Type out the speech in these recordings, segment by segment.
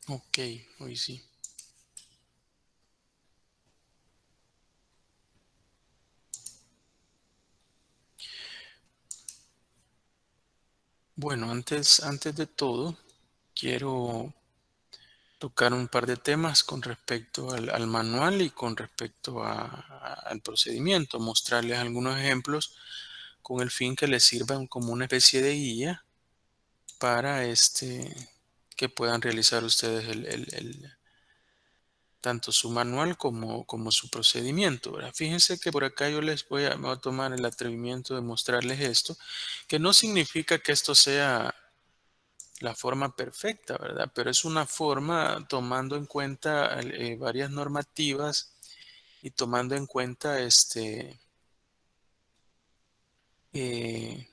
Ok, hoy sí. Bueno, antes de todo, quiero tocar un par de temas con respecto al manual y con respecto al procedimiento, mostrarles algunos ejemplos con el fin que les sirvan como una especie de guía para que puedan realizar ustedes tanto su manual como su procedimiento, ¿verdad? Fíjense que por acá me voy a tomar el atrevimiento de mostrarles esto, que no significa que esto sea la forma perfecta, ¿verdad? Pero es una forma tomando en cuenta varias normativas y tomando en cuenta eh,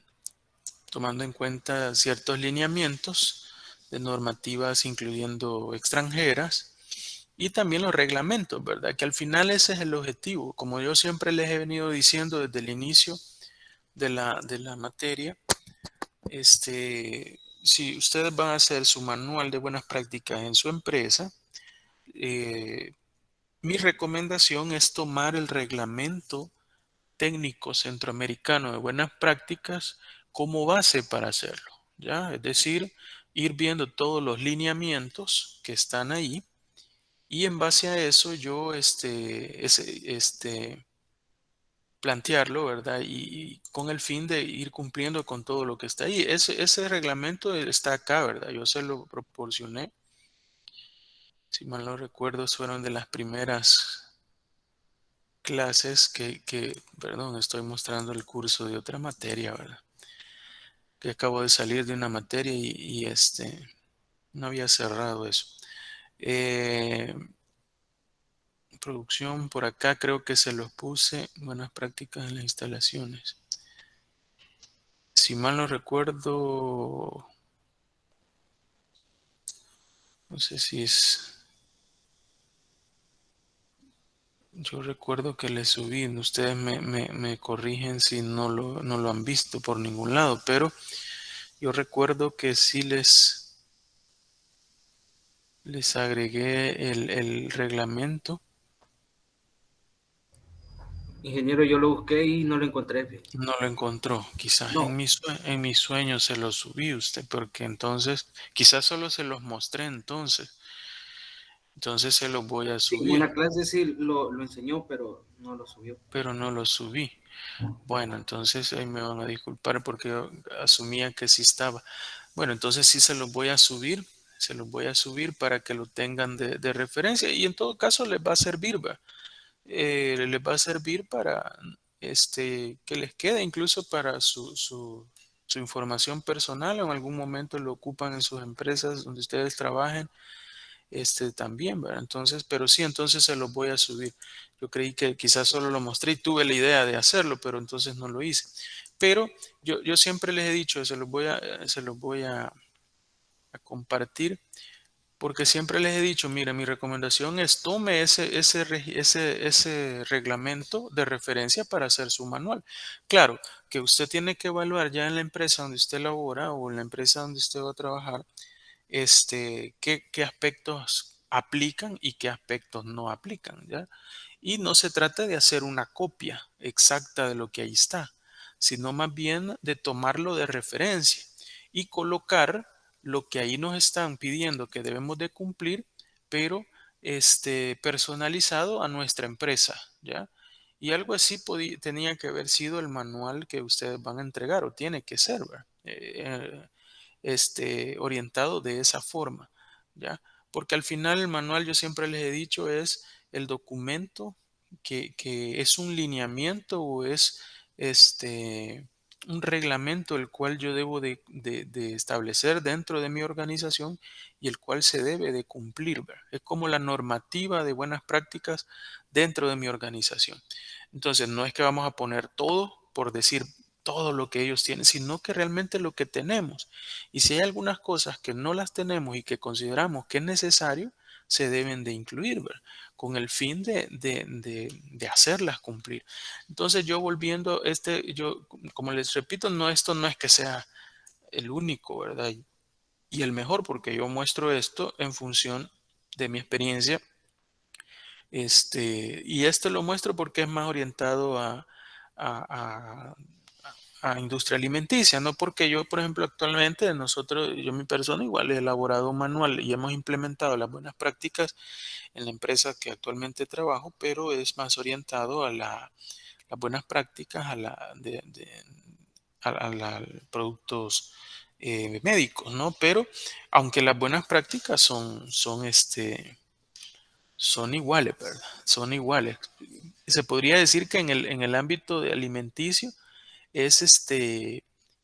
tomando en cuenta ciertos lineamientos de normativas incluyendo extranjeras y también los reglamentos, ¿verdad? Que al final ese es el objetivo. Como yo siempre les he venido diciendo desde el inicio de la materia, si ustedes van a hacer su manual de buenas prácticas en su empresa, eh, mi recomendación es tomar el reglamento técnico centroamericano de buenas prácticas como base para hacerlo, ¿ya? Es decir, ir viendo todos los lineamientos que están ahí y en base a eso yo plantearlo, ¿verdad? Y con el fin de ir cumpliendo con todo lo que está ahí. Ese reglamento está acá, ¿verdad? Yo se lo proporcioné. Si mal no recuerdo, fueron de las primeras clases perdón, estoy mostrando el curso de otra materia, ¿verdad? Que acabo de salir de una materia y no había cerrado eso. Eh, Producción, por acá creo que se los puse, buenas prácticas en las instalaciones. Si mal no recuerdo, no sé si es, yo recuerdo que le subí, ustedes me corrigen si no lo han visto por ningún lado, pero yo recuerdo que sí les agregué el reglamento. Ingeniero, yo lo busqué y no lo encontré. Fíjate. No lo encontró. Quizás No, en mi sueño se lo subí usted, porque entonces, quizás solo se los mostré entonces. Entonces se los voy a sí, en subir, una clase sí lo enseñó, pero no lo subió. pero no lo subí. Bueno, entonces ahí me van a disculpar porque yo asumía que sí estaba. Bueno, entonces sí se los voy a subir, se los voy a subir para que lo tengan de referencia y en todo caso les va a servir, ¿va? Les va a servir para que les quede incluso para su información personal o en algún momento lo ocupan en sus empresas donde ustedes trabajen también, ¿verdad? Entonces, pero sí, entonces se los voy a subir. Yo creí que quizás solo lo mostré y tuve la idea de hacerlo, pero entonces no lo hice. Pero yo siempre les he dicho, se los voy a compartir porque siempre les he dicho, mira, mi recomendación es tome ese reglamento de referencia para hacer su manual. Claro, que usted tiene que evaluar ya en la empresa donde usted labora o en la empresa donde usted va a trabajar, qué aspectos aplican y qué aspectos no aplican, ¿ya? Y no se trata de hacer una copia exacta de lo que ahí está, sino más bien de tomarlo de referencia y colocar lo que ahí nos están pidiendo que debemos de cumplir, pero personalizado a nuestra empresa, ¿ya? Y algo así tenía que haber sido el manual que ustedes van a entregar o tiene que ser, ¿verdad? Orientado de esa forma, ¿ya? Porque al final el manual, yo siempre les he dicho, es el documento que es un lineamiento o es este, un reglamento el cual yo debo de establecer dentro de mi organización y el cual se debe de cumplir, ¿verdad? Es como la normativa de buenas prácticas dentro de mi organización. Entonces, no es que vamos a poner todo por decir todo lo que ellos tienen, sino que realmente lo que tenemos. Y si hay algunas cosas que no las tenemos y que consideramos que es necesario, se deben de incluir, ¿verdad? Con el fin de hacerlas cumplir. Entonces yo volviendo, yo como les repito, no, esto no es que sea el único, ¿verdad? y el mejor, porque yo muestro esto en función de mi experiencia. Y esto lo muestro porque es más orientado a- a industria alimenticia, no porque yo, por ejemplo, actualmente yo, mi persona, igual he elaborado un manual y hemos implementado las buenas prácticas en la empresa que actualmente trabajo, pero es más orientado a las buenas prácticas a productos médicos, ¿no? Pero aunque las buenas prácticas son iguales, ¿verdad? Son iguales. Se podría decir que en el ámbito de alimenticio es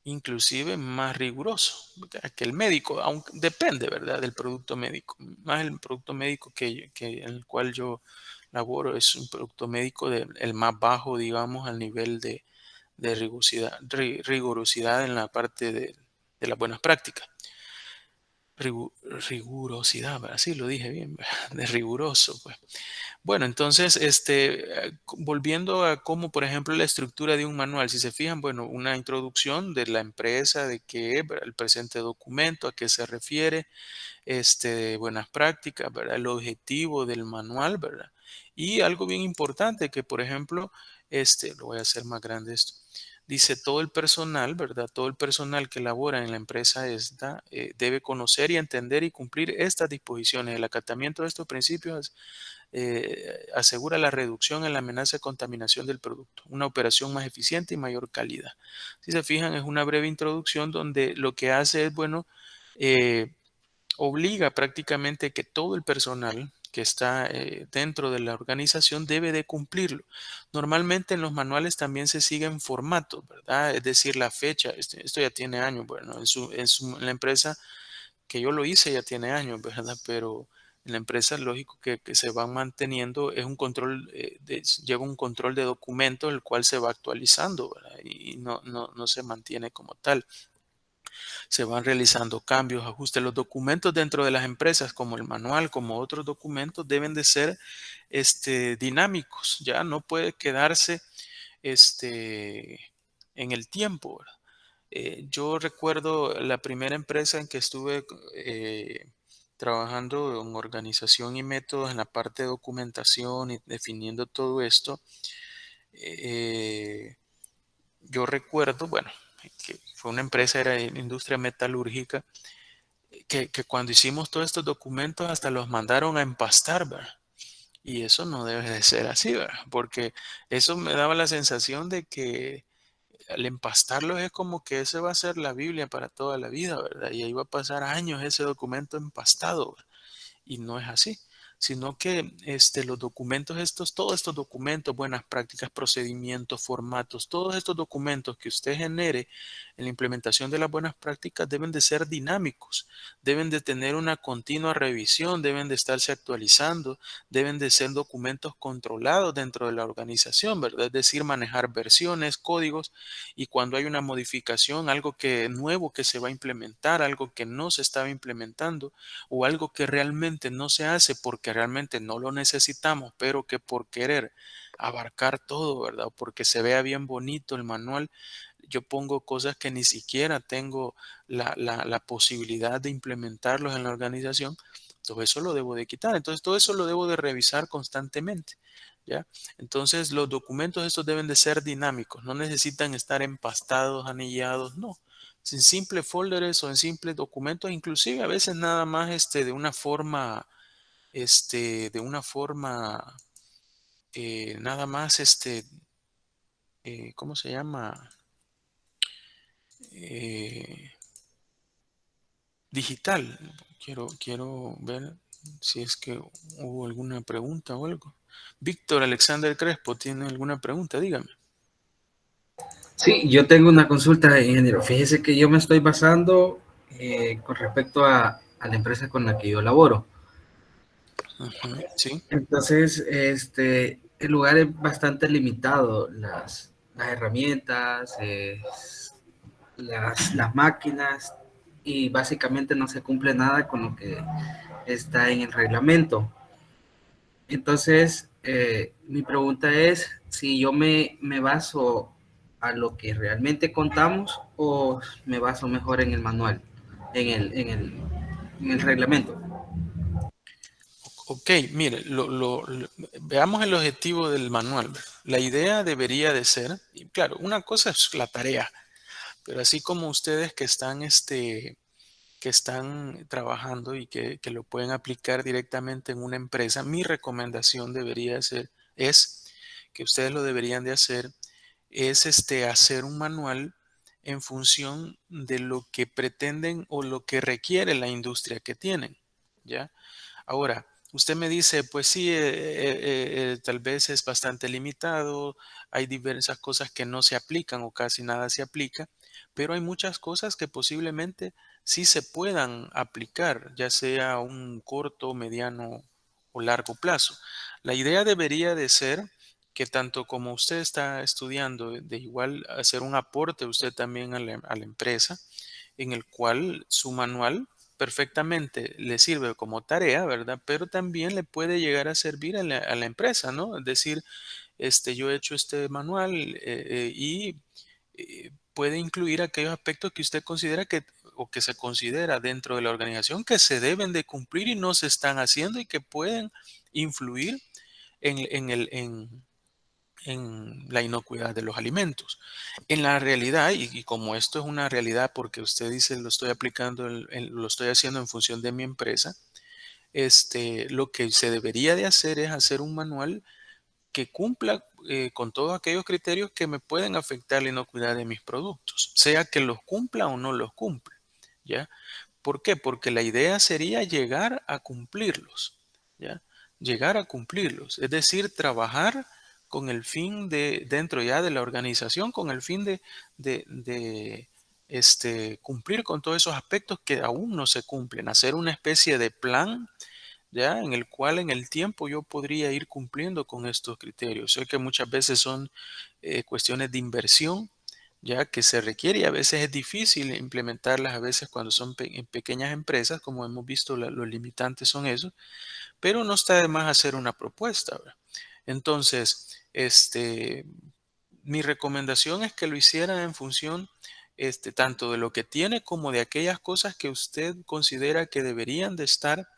inclusive más riguroso que el médico, aunque depende, ¿verdad? Del producto médico. Más el producto médico que en el cual yo laboro es un producto médico el más bajo, digamos, al nivel de rigurosidad en la parte de las buenas prácticas. Rigurosidad, ¿verdad? Sí, lo dije bien, ¿verdad? De riguroso, pues. Bueno, entonces, volviendo a cómo, por ejemplo, la estructura de un manual, si se fijan, bueno, una introducción de la empresa, de qué es, ¿verdad? El presente documento, a qué se refiere, buenas prácticas, ¿verdad? El objetivo del manual, ¿verdad? Y algo bien importante que, por ejemplo, lo voy a hacer más grande esto. Dice todo el personal, ¿verdad? Todo el personal que labora en la empresa esta debe conocer y entender y cumplir estas disposiciones. El acatamiento de estos principios asegura la reducción en la amenaza de contaminación del producto, una operación más eficiente y mayor calidad. Si se fijan, es una breve introducción donde lo que hace es, bueno, eh, obliga prácticamente que todo el personal que está dentro de la organización debe de cumplirlo. Normalmente en los manuales también se siguen formatos, ¿verdad? Es decir, la fecha, esto ya tiene años, bueno, en la empresa que yo lo hice ya tiene años, ¿verdad? Pero en la empresa, lógico que se van manteniendo, es un control, lleva un control de documentos, el cual se va actualizando, ¿verdad? Y no se mantiene como tal. Se van realizando cambios, ajustes. Los documentos dentro de las empresas, como el manual, como otros documentos, deben de ser dinámicos, ya no puede quedarse este, en el tiempo, ¿verdad? Yo recuerdo la primera empresa en que estuve trabajando en organización y métodos en la parte de documentación y definiendo todo esto. eh, yo recuerdo, bueno, que fue una empresa, era en industria metalúrgica, que cuando hicimos todos estos documentos hasta los mandaron a empastar, ¿verdad? Y eso no debe de ser así, ¿verdad? Porque eso me daba la sensación de que al empastarlos es como que ese va a ser la Biblia para toda la vida, ¿verdad? Y ahí va a pasar años ese documento empastado, ¿verdad? Y no es así, sino que los documentos estos, todos estos documentos, buenas prácticas, procedimientos, formatos, todos estos documentos que usted genere en la implementación de las buenas prácticas deben de ser dinámicos, deben de tener una continua revisión, deben de estarse actualizando, deben de ser documentos controlados dentro de la organización, ¿verdad? Es decir, manejar versiones, códigos, y cuando hay una modificación, algo que nuevo que se va a implementar, algo que no se estaba implementando, o algo que realmente no se hace porque realmente no lo necesitamos, pero que por querer abarcar todo, ¿verdad? O porque se vea bien bonito el manual, yo pongo cosas que ni siquiera tengo la posibilidad de implementarlos en la organización. Todo eso lo debo de quitar. Entonces, todo eso lo debo de revisar constantemente. ¿Ya? Entonces, los documentos estos deben de ser dinámicos, no necesitan estar empastados, anillados, no. En simples folders o en simples documentos, inclusive a veces nada más de una forma, nada más, ¿cómo se llama? Eh, Digital. Quiero ver si es que hubo alguna pregunta o algo. Víctor Alexander Crespo, ¿tiene alguna pregunta? Dígame. Sí, yo tengo una consulta, ingeniero. Fíjese que yo me estoy basando con respecto a la empresa con la que yo laboro. Ujú, sí. Entonces, el lugar es bastante limitado, las herramientas, las máquinas, y básicamente no se cumple nada con lo que está en el reglamento. Entonces, mi pregunta es si yo me baso a lo que realmente contamos o me baso mejor en el manual. en en el reglamento. Ok, mire, veamos el objetivo del manual. La idea debería de ser, y claro, una cosa es la tarea, pero así como ustedes que están trabajando y que lo pueden aplicar directamente en una empresa, mi recomendación debería ser, es que ustedes lo deberían de hacer, es hacer un manual en función de lo que pretenden o lo que requiere la industria que tienen, ¿ya? Ahora, usted me dice, pues sí, tal vez es bastante limitado, hay diversas cosas que no se aplican o casi nada se aplica, pero hay muchas cosas que posiblemente sí se puedan aplicar, ya sea a un corto, mediano o largo plazo. La idea debería de ser que tanto como usted está estudiando, de igual hacer un aporte usted también a la empresa, en el cual su manual perfectamente le sirve como tarea, ¿verdad? Pero también le puede llegar a servir a la empresa, ¿no? Es decir, yo he hecho este manual y puede incluir aquellos aspectos que usted considera que o que se considera dentro de la organización que se deben de cumplir y no se están haciendo y que pueden influir en la inocuidad de los alimentos. En la realidad, y como esto es una realidad porque usted dice lo estoy aplicando, lo estoy haciendo en función de mi empresa, lo que se debería de hacer es hacer un manual que cumpla con todos aquellos criterios que me pueden afectar la inocuidad de mis productos, sea que los cumpla o no los cumpla, ¿ya? ¿Por qué? Porque la idea sería llegar a cumplirlos, ¿ya? Llegar a cumplirlos, es decir, trabajar con el fin de, dentro ya de la organización, con el fin de cumplir con todos esos aspectos que aún no se cumplen, hacer una especie de plan, ¿ya? En el cual en el tiempo yo podría ir cumpliendo con estos criterios. Sé que muchas veces son cuestiones de inversión, ya que se requiere y a veces es difícil implementarlas, a veces cuando son en pequeñas empresas, como hemos visto, los limitantes son esos, pero no está de más hacer una propuesta, ¿verdad? Entonces, mi recomendación es que lo hiciera en función tanto de lo que tiene como de aquellas cosas que usted considera que deberían de estar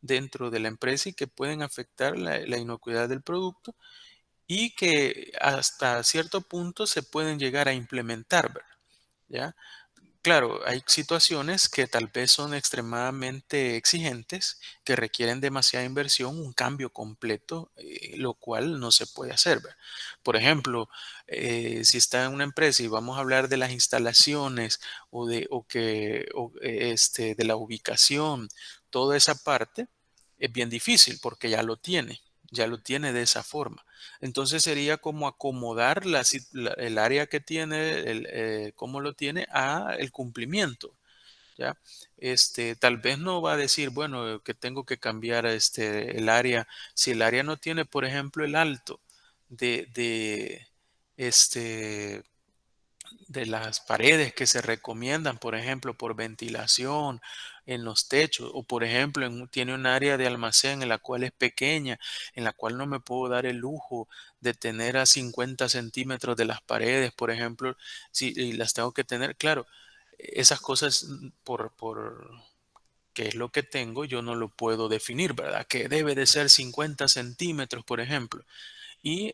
dentro de la empresa y que pueden afectar la inocuidad del producto y que hasta cierto punto se pueden llegar a implementar, ¿verdad? ¿Ya? Claro, hay situaciones que tal vez son extremadamente exigentes, que requieren demasiada inversión, un cambio completo, lo cual no se puede hacer, ¿verdad? Por ejemplo, si está en una empresa y vamos a hablar de las instalaciones o de la ubicación, toda esa parte es bien difícil porque ya lo tiene de esa forma. Entonces sería como acomodar el área que tiene, cómo lo tiene, a el cumplimiento, ¿ya? Tal vez no va a decir, bueno, que tengo que cambiar el área. Si el área no tiene, por ejemplo, el alto de, de, este, de las paredes que se recomiendan, por ejemplo, por ventilación en los techos, o por ejemplo, tiene un área de almacén en la cual es pequeña, en la cual no me puedo dar el lujo de tener a 50 centímetros de las paredes, por ejemplo, si y las tengo que tener, claro, esas cosas por que es lo que tengo, yo no lo puedo definir, ¿verdad? Que debe de ser 50 centímetros, por ejemplo y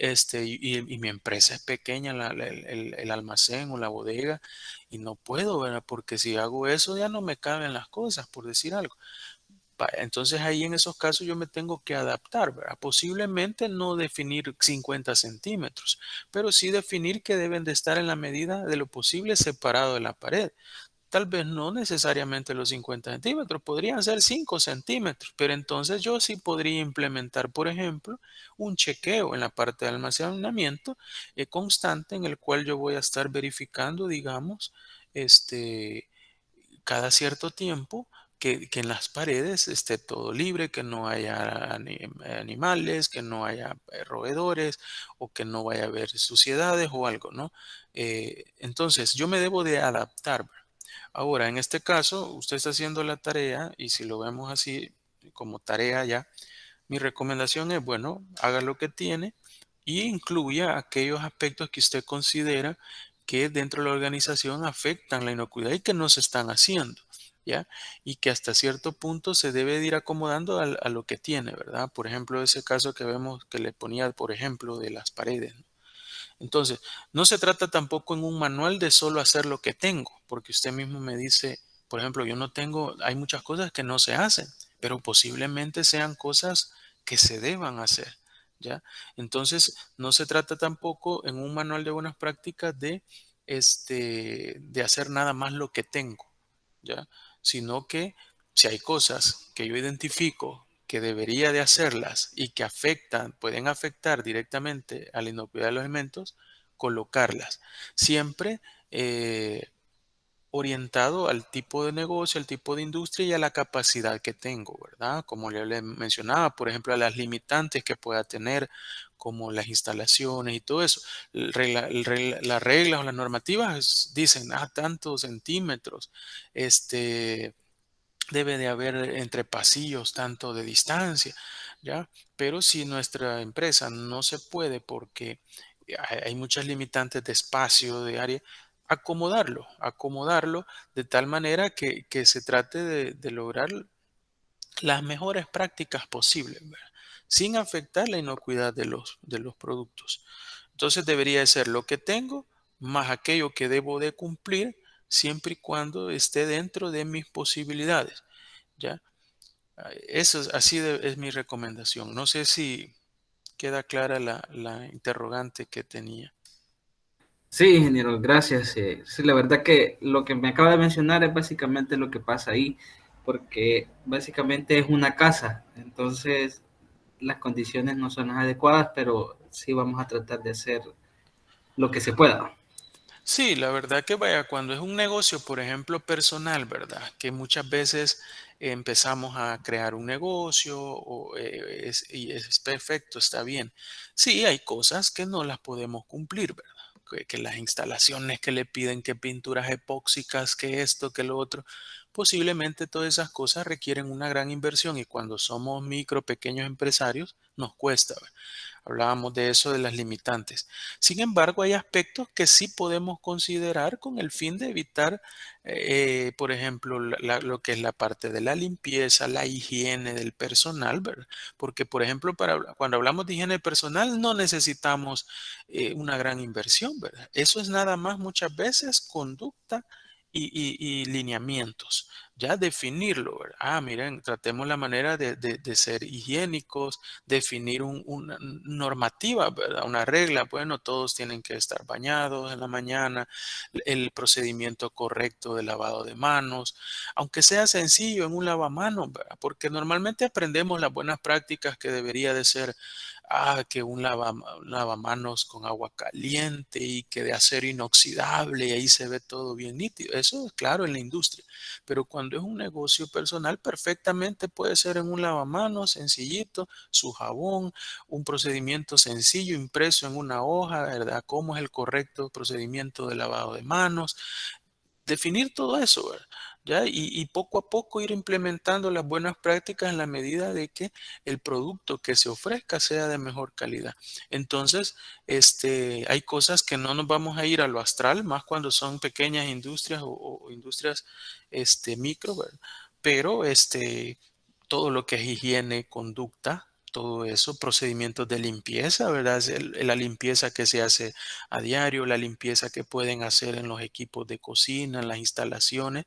mi empresa es pequeña, el almacén o la bodega, y no puedo, ¿verdad? Porque si hago eso ya no me caben las cosas, por decir algo. Entonces ahí en esos casos yo me tengo que adaptar, ¿verdad? Posiblemente no definir 50 centímetros, pero sí definir que deben de estar en la medida de lo posible separado de la pared. Tal vez no necesariamente los 50 centímetros, podrían ser 5 centímetros, pero entonces yo sí podría implementar, por ejemplo, un chequeo en la parte de almacenamiento constante en el cual yo voy a estar verificando, digamos, este, cada cierto tiempo que en las paredes esté todo libre, que no haya animales, que no haya roedores o que no vaya a haber suciedades o algo, ¿no? Entonces yo me debo de adaptar. Ahora, en este caso, usted está haciendo la tarea y si lo vemos así como tarea ya, mi recomendación es, bueno, haga lo que tiene y incluya aquellos aspectos que usted considera que dentro de la organización afectan la inocuidad y que no se están haciendo. ¿ya? Y que hasta cierto punto se debe de ir acomodando a lo que tiene, ¿verdad? Por ejemplo, ese caso que vemos que le ponía, por ejemplo, de las paredes, ¿no? Entonces, no se trata tampoco en un manual de solo hacer lo que tengo, porque usted mismo me dice, por ejemplo, yo no tengo, hay muchas cosas que no se hacen, pero posiblemente sean cosas que se deban hacer, ¿ya? Entonces, no se trata tampoco en un manual de buenas prácticas de hacer nada más lo que tengo, ¿ya? Sino que si hay cosas que yo identifico que debería de hacerlas y que pueden afectar directamente a la inocuidad de los alimentos, colocarlas. Siempre eh, orientado al tipo de negocio, al tipo de industria y a la capacidad que tengo, ¿verdad? Como le mencionaba, por ejemplo, a las limitantes que pueda tener, como las instalaciones y todo eso. Las reglas o las normativas dicen, tantos centímetros, este, debe de haber entre pasillos tanto de distancia, ¿ya? Pero si nuestra empresa no se puede porque hay muchas limitantes de espacio, de área, acomodarlo de tal manera que se trate de lograr las mejores prácticas posibles, ¿verdad? Sin afectar la inocuidad de los productos. Entonces debería de ser lo que tengo más aquello que debo de cumplir siempre y cuando esté dentro de mis posibilidades, ¿ya? Eso es, es mi recomendación. No sé si queda clara la interrogante que tenía. Sí, ingeniero, gracias. Sí, la verdad que lo que me acaba de mencionar es básicamente lo que pasa ahí, porque básicamente es una casa, entonces las condiciones no son las adecuadas, pero sí vamos a tratar de hacer lo que se pueda. Sí, la verdad que vaya, cuando es un negocio, por ejemplo, personal, ¿verdad? Que muchas veces empezamos a crear un negocio y es perfecto, está bien. Sí, hay cosas que no las podemos cumplir, ¿verdad? Que las instalaciones que le piden, que pinturas epóxicas, que esto, que lo otro, posiblemente todas esas cosas requieren una gran inversión y cuando somos micro, pequeños empresarios, nos cuesta, ¿verdad? Hablábamos de eso, de las limitantes. Sin embargo, hay aspectos que sí podemos considerar con el fin de evitar, por ejemplo, lo que es la parte de la limpieza, la higiene del personal, ¿verdad? Porque, por ejemplo, cuando hablamos de higiene personal, no necesitamos una gran inversión, ¿verdad? Eso es nada más muchas veces conducta y lineamientos. Ya definirlo, ¿verdad? Miren, tratemos la manera de ser higiénicos, definir una normativa, ¿verdad? Una regla. Bueno, todos tienen que estar bañados en la mañana, el procedimiento correcto de lavado de manos, aunque sea sencillo en un lavamanos, ¿verdad? Porque normalmente aprendemos las buenas prácticas que debería de ser, que un lavamanos con agua caliente y que de acero inoxidable y ahí se ve todo bien nítido. Eso es claro en la industria, pero cuando es un negocio personal, perfectamente puede ser en un lavamanos sencillito, su jabón, un procedimiento sencillo impreso en una hoja, ¿verdad? ¿Cómo es el correcto procedimiento de lavado de manos? Definir todo eso, ¿verdad? ¿Ya? Y poco a poco ir implementando las buenas prácticas en la medida de que el producto que se ofrezca sea de mejor calidad. Entonces, hay cosas que no nos vamos a ir a lo astral, más cuando son pequeñas industrias o industrias micro, ¿verdad? Pero todo lo que es higiene, conducta, todo eso, procedimientos de limpieza, ¿verdad? La limpieza que se hace a diario, la limpieza que pueden hacer en los equipos de cocina, en las instalaciones,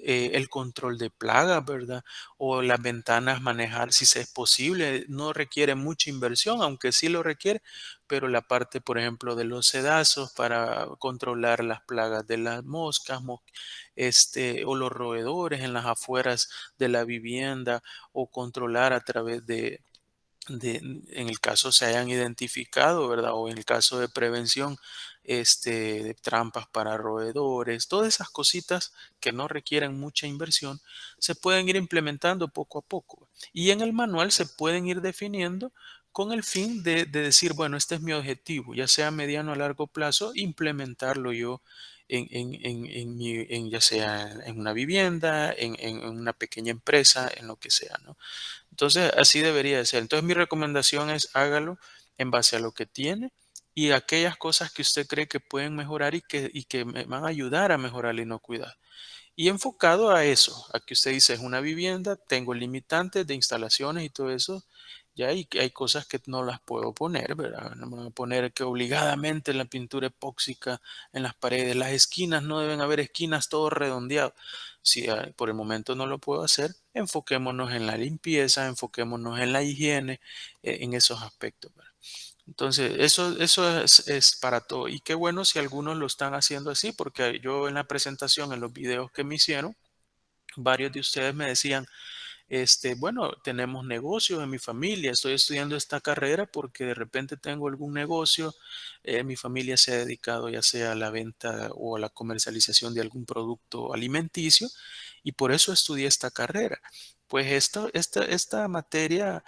el control de plagas, ¿verdad? O las ventanas manejar, si se es posible, no requiere mucha inversión, aunque sí lo requiere, pero la parte, por ejemplo, de los sedazos para controlar las plagas de las moscas, o los roedores en las afueras de la vivienda, o controlar a través en el caso se hayan identificado, ¿verdad? O en el caso de prevención, de trampas para roedores, todas esas cositas que no requieren mucha inversión, se pueden ir implementando poco a poco. Y en el manual se pueden ir definiendo con el fin de decir, bueno, este es mi objetivo, ya sea a mediano o a largo plazo, implementarlo yo ya sea en una vivienda, en una pequeña empresa, en lo que sea, ¿no? Entonces, así debería de ser. Entonces, mi recomendación es hágalo en base a lo que tiene y aquellas cosas que usted cree que pueden mejorar y que van a ayudar a mejorar la inocuidad. Y enfocado a eso, a que usted dice es una vivienda, tengo limitantes de instalaciones y todo eso, ya hay cosas que no las puedo poner, ¿verdad? No me voy a poner que obligadamente la pintura epóxica en las paredes, las esquinas, no deben haber esquinas todo redondeado. Si por el momento no lo puedo hacer, enfoquémonos en la limpieza, enfoquémonos en la higiene, en esos aspectos, ¿verdad? Entonces, eso es para todo. Y qué bueno si algunos lo están haciendo así, porque yo en la presentación, en los videos que me hicieron, varios de ustedes me decían, bueno, tenemos negocios en mi familia, estoy estudiando esta carrera porque de repente tengo algún negocio, mi familia se ha dedicado ya sea a la venta o a la comercialización de algún producto alimenticio y por eso estudié esta carrera. Pues esta materia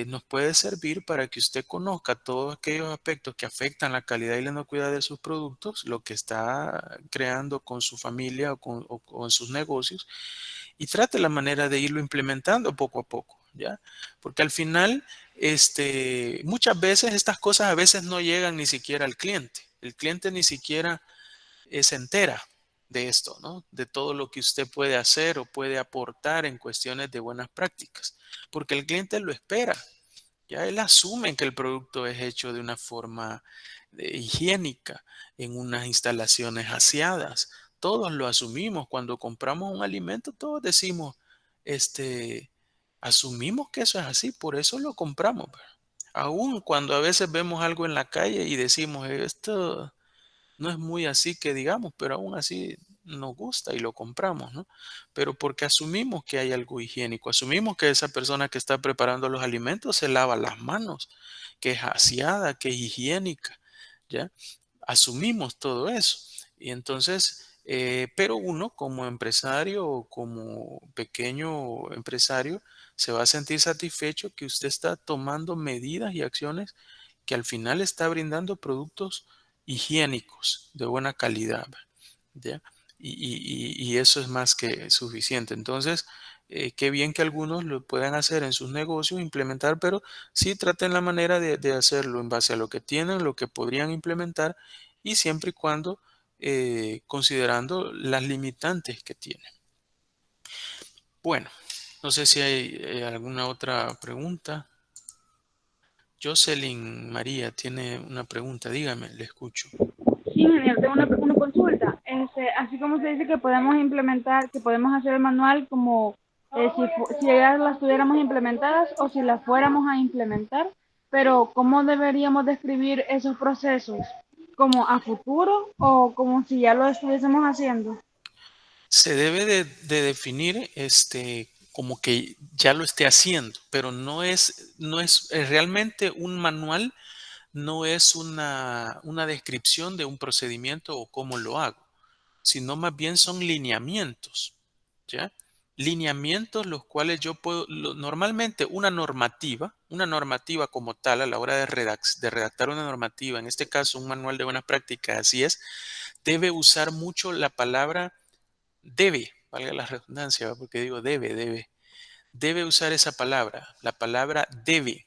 nos puede servir para que usted conozca todos aquellos aspectos que afectan la calidad y la inocuidad de sus productos, lo que está creando con su familia o con sus negocios y trate la manera de irlo implementando poco a poco, ¿ya? Porque al final, muchas veces estas cosas a veces no llegan ni siquiera al cliente. El cliente ni siquiera se entera de esto, ¿no? De todo lo que usted puede hacer o puede aportar en cuestiones de buenas prácticas, porque el cliente lo espera. Ya él asume que el producto es hecho de una forma higiénica, en unas instalaciones aseadas. Todos lo asumimos. Cuando compramos un alimento, todos decimos, este, asumimos que eso es así, por eso lo compramos. ¿Verdad? Aún cuando a veces vemos algo en la calle y decimos, esto no es muy así que digamos, pero aún así nos gusta y lo compramos, ¿no? Pero porque asumimos que hay algo higiénico, asumimos que esa persona que está preparando los alimentos se lava las manos, que es aseada, que es higiénica, ¿ya? Asumimos todo eso. Y entonces, pero uno como empresario o como pequeño empresario se va a sentir satisfecho que usted está tomando medidas y acciones que al final está brindando productos higiénicos de buena calidad, ¿ya? Y eso es más que suficiente. Entonces, qué bien que algunos lo puedan hacer en sus negocios, implementar, pero sí traten la manera de hacerlo en base a lo que tienen, lo que podrían implementar y siempre y cuando considerando las limitantes que tienen. Bueno, no sé si hay alguna otra pregunta. Jocelyn María tiene una pregunta, dígame, le escucho. Sí, ingeniero, tengo una consulta. Así como se dice que podemos implementar, que podemos hacer el manual como si ya las tuviéramos implementadas o si las fuéramos a implementar, pero ¿cómo deberíamos describir esos procesos? ¿Como a futuro o como si ya lo estuviésemos haciendo? Se debe de definir como que ya lo esté haciendo, pero no es realmente un manual, no es una descripción de un procedimiento o cómo lo hago, sino más bien son lineamientos, ¿ya? Lineamientos los cuales yo puedo, normalmente una normativa como tal a la hora de redactar una normativa, en este caso un manual de buenas prácticas, así es, debe usar mucho la palabra debe, valga la redundancia, ¿va? Porque digo debe usar esa palabra, la palabra debe,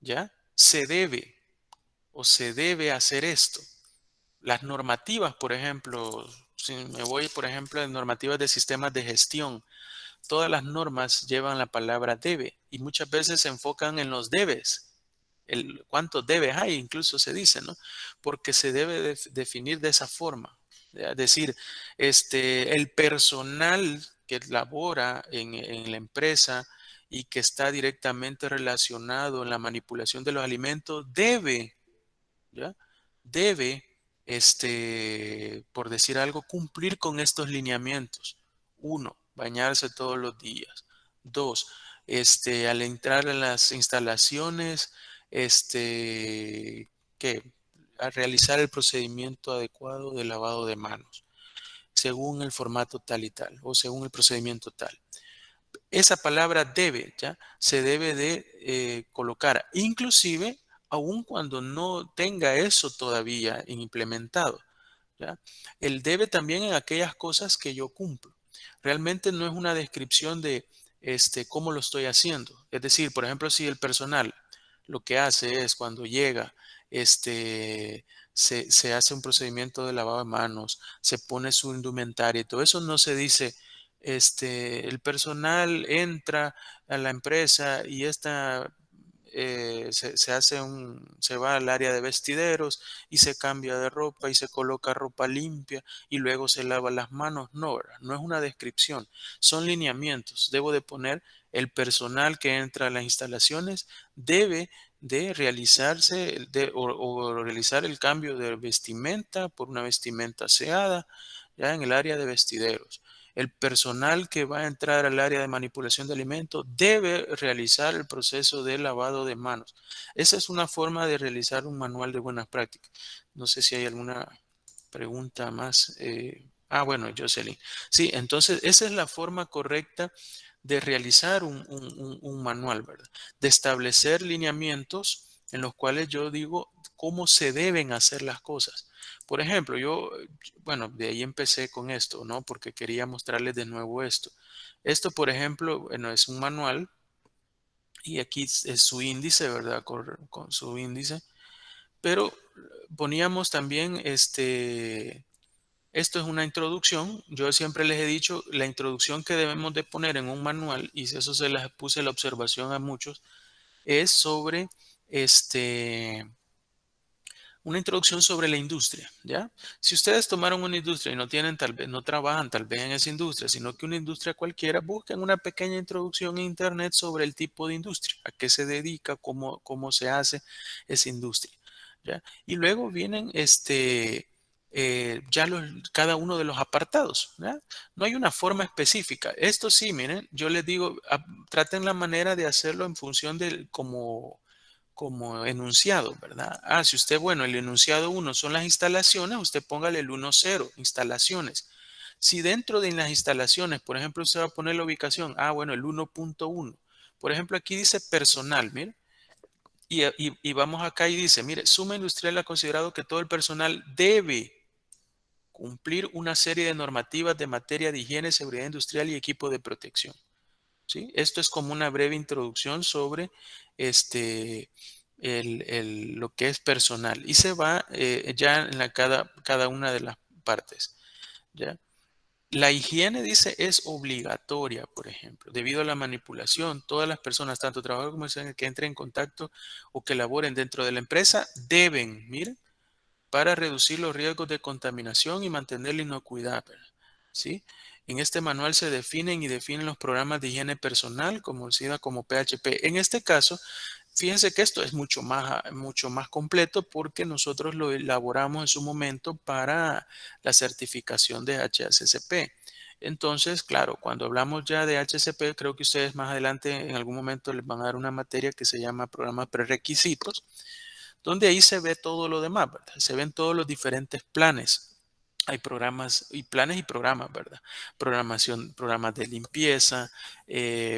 ¿ya? Se debe o se debe hacer esto. Las normativas, por ejemplo, si me voy, por ejemplo, en normativas de sistemas de gestión, todas las normas llevan la palabra debe y muchas veces se enfocan en los debes. Cuántos debes hay, incluso se dice, ¿no? Porque se debe definir de esa forma. Es decir, el personal que labora en la empresa y que está directamente relacionado en la manipulación de los alimentos debe, ¿ya? Debe, por decir algo, cumplir con estos lineamientos. Uno, bañarse todos los días. Dos, al entrar en las instalaciones, que a realizar el procedimiento adecuado de lavado de manos, según el formato tal y tal, o según el procedimiento tal. Esa palabra debe, ¿ya? Se debe de colocar, inclusive aun cuando no tenga eso todavía implementado, ¿ya? El debe también en aquellas cosas que yo cumplo. Realmente no es una descripción de cómo lo estoy haciendo. Es decir, por ejemplo, si el personal lo que hace es cuando llega, se hace un procedimiento de lavado de manos, se pone su indumentaria y todo eso no se dice, el personal entra a la empresa y se va al área de vestideros y se cambia de ropa y se coloca ropa limpia y luego se lava las manos. No, ¿verdad? No es una descripción, son lineamientos. Debo de poner el personal que entra a las instalaciones debe de realizarse o realizar el cambio de vestimenta por una vestimenta aseada ya en el área de vestideros. El personal que va a entrar al área de manipulación de alimentos debe realizar el proceso de lavado de manos. Esa es una forma de realizar un manual de buenas prácticas. No sé si hay alguna pregunta más. Bueno, Jocelyn. Sí, entonces esa es la forma correcta de realizar un manual, ¿verdad? De establecer lineamientos en los cuales yo digo cómo se deben hacer las cosas. Por ejemplo, bueno, de ahí empecé con esto, ¿no? Porque quería mostrarles de nuevo esto. Esto, por ejemplo, bueno, es un manual y aquí es su índice, ¿verdad? Con su índice. Pero poníamos también esto es una introducción. Yo siempre les he dicho la introducción que debemos de poner en un manual, y eso se las puse la observación a muchos, es sobre una introducción sobre la industria, ¿ya? Si ustedes tomaron una industria y no tienen, tal vez, no trabajan tal vez en esa industria, sino que una industria cualquiera, busquen una pequeña introducción en internet sobre el tipo de industria, a qué se dedica, cómo se hace esa industria, ¿ya? Y luego vienen ya cada uno de los apartados, ¿ya? No hay una forma específica. Esto sí, miren, yo les digo, traten la manera de hacerlo en función de como enunciado, ¿verdad? Si usted, bueno, el enunciado 1 son las instalaciones, usted póngale el 1.0, instalaciones. Si dentro de las instalaciones, por ejemplo, usted va a poner la ubicación, bueno, el 1.1. Por ejemplo, aquí dice personal, mire, y vamos acá y dice, mire, Suma Industrial ha considerado que todo el personal debe cumplir una serie de normativas de materia de higiene, seguridad industrial y equipo de protección. ¿Sí? Esto es como una breve introducción sobre este, lo que es personal y se va ya en cada una de las partes. ¿Ya? La higiene, dice, es obligatoria, por ejemplo, debido a la manipulación. Todas las personas, tanto trabajadores como que entren en contacto o que laboren dentro de la empresa, deben, miren, para reducir los riesgos de contaminación y mantener la inocuidad, ¿sí? En este manual se definen los programas de higiene personal, conocida como PHP. En este caso, fíjense que esto es mucho más completo porque nosotros lo elaboramos en su momento para la certificación de HACCP. Entonces, claro, cuando hablamos ya de HACCP, creo que ustedes más adelante en algún momento les van a dar una materia que se llama programas prerequisitos, donde ahí se ve todo lo demás, ¿verdad? Se ven todos los diferentes planes. Hay programas y planes y programas, ¿verdad? Programas de limpieza,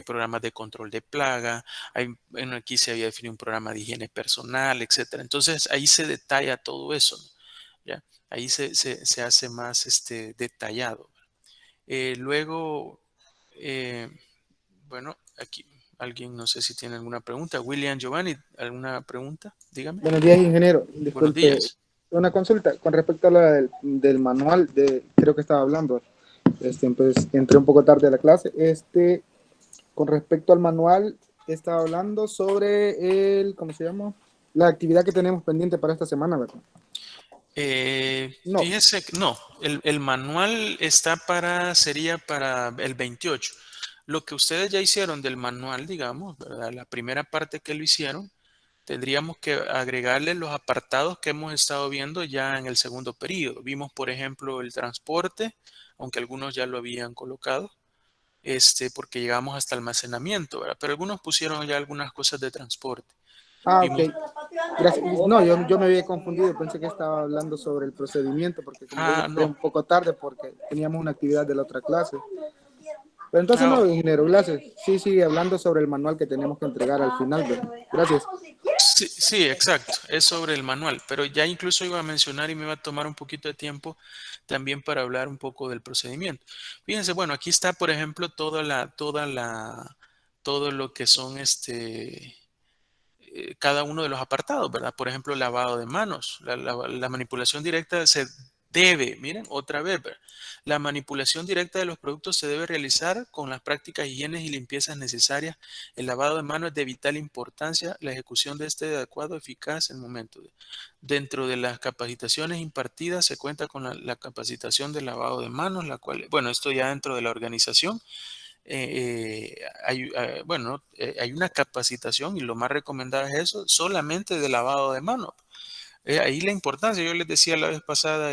programas de control de plaga. Bueno, aquí se había definido un programa de higiene personal, etcétera. Entonces ahí se detalla todo eso, ¿no? ¿Ya? Ahí se hace más detallado. Luego, eh, bueno, aquí alguien, no sé si tiene alguna pregunta. William Giovanni, ¿alguna pregunta? Dígame. Buenos días, ingeniero. Buenos Disculpe, días. una consulta con respecto a la del manual creo que estaba hablando. Pues entré un poco tarde a la clase. Con respecto al manual, estaba hablando sobre ¿cómo se llama? La actividad que tenemos pendiente para esta semana, ¿verdad? No. Fíjese, no, el manual sería para el 28. Lo que ustedes ya hicieron del manual, digamos, ¿verdad? La primera parte que lo hicieron, tendríamos que agregarle los apartados que hemos estado viendo ya en el segundo periodo. Vimos, por ejemplo, el transporte, aunque algunos ya lo habían colocado, porque llegamos hasta almacenamiento, ¿verdad? Pero algunos pusieron ya algunas cosas de transporte. Ok. Vimos, Gracias. No, yo me había confundido. Pensé que estaba hablando sobre el procedimiento, porque como le dije, entré no, un poco tarde porque teníamos una actividad de la otra clase. Pero entonces ah, no, ingeniero, gracias. Sí, sigue hablando sobre el manual que tenemos que entregar al final, ¿verdad? Gracias. sí, sí, exacto, es sobre el manual, pero ya incluso iba a mencionar y me iba a tomar un poquito de tiempo también para hablar un poco del procedimiento. Fíjense, bueno, aquí está, por ejemplo, todo lo que son cada uno de los apartados, ¿verdad? Por ejemplo, lavado de manos. La manipulación directa se debe, miren, otra vez, ¿verdad? La manipulación directa de los productos se debe realizar con las prácticas higiene y limpiezas necesarias. El lavado de manos es de vital importancia. La ejecución de este adecuado, eficaz en el momento. Dentro de las capacitaciones impartidas se cuenta con la capacitación de lavado de manos, la cual, bueno, esto ya dentro de la organización hay una capacitación y lo más recomendado es eso, solamente de lavado de manos. Ahí la importancia, yo les decía la vez pasada,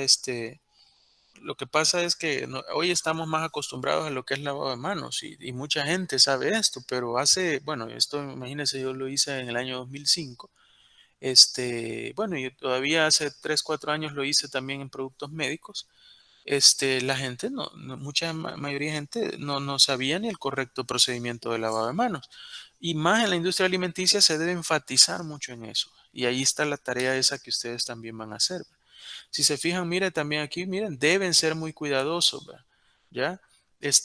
lo que pasa es que hoy estamos más acostumbrados a lo que es lavado de manos y mucha gente sabe esto, pero bueno, esto imagínense, yo lo hice en el año 2005. Bueno, y todavía hace 3 4 años lo hice también en productos médicos. La gente, mucha mayoría de gente no sabía ni el correcto procedimiento de lavado de manos. Y más en la industria alimenticia se debe enfatizar mucho en eso. Y ahí está la tarea esa que ustedes también van a hacer. Si se fijan, miren también aquí, miren, deben ser muy cuidadosos, ¿verdad? ¿Ya? Es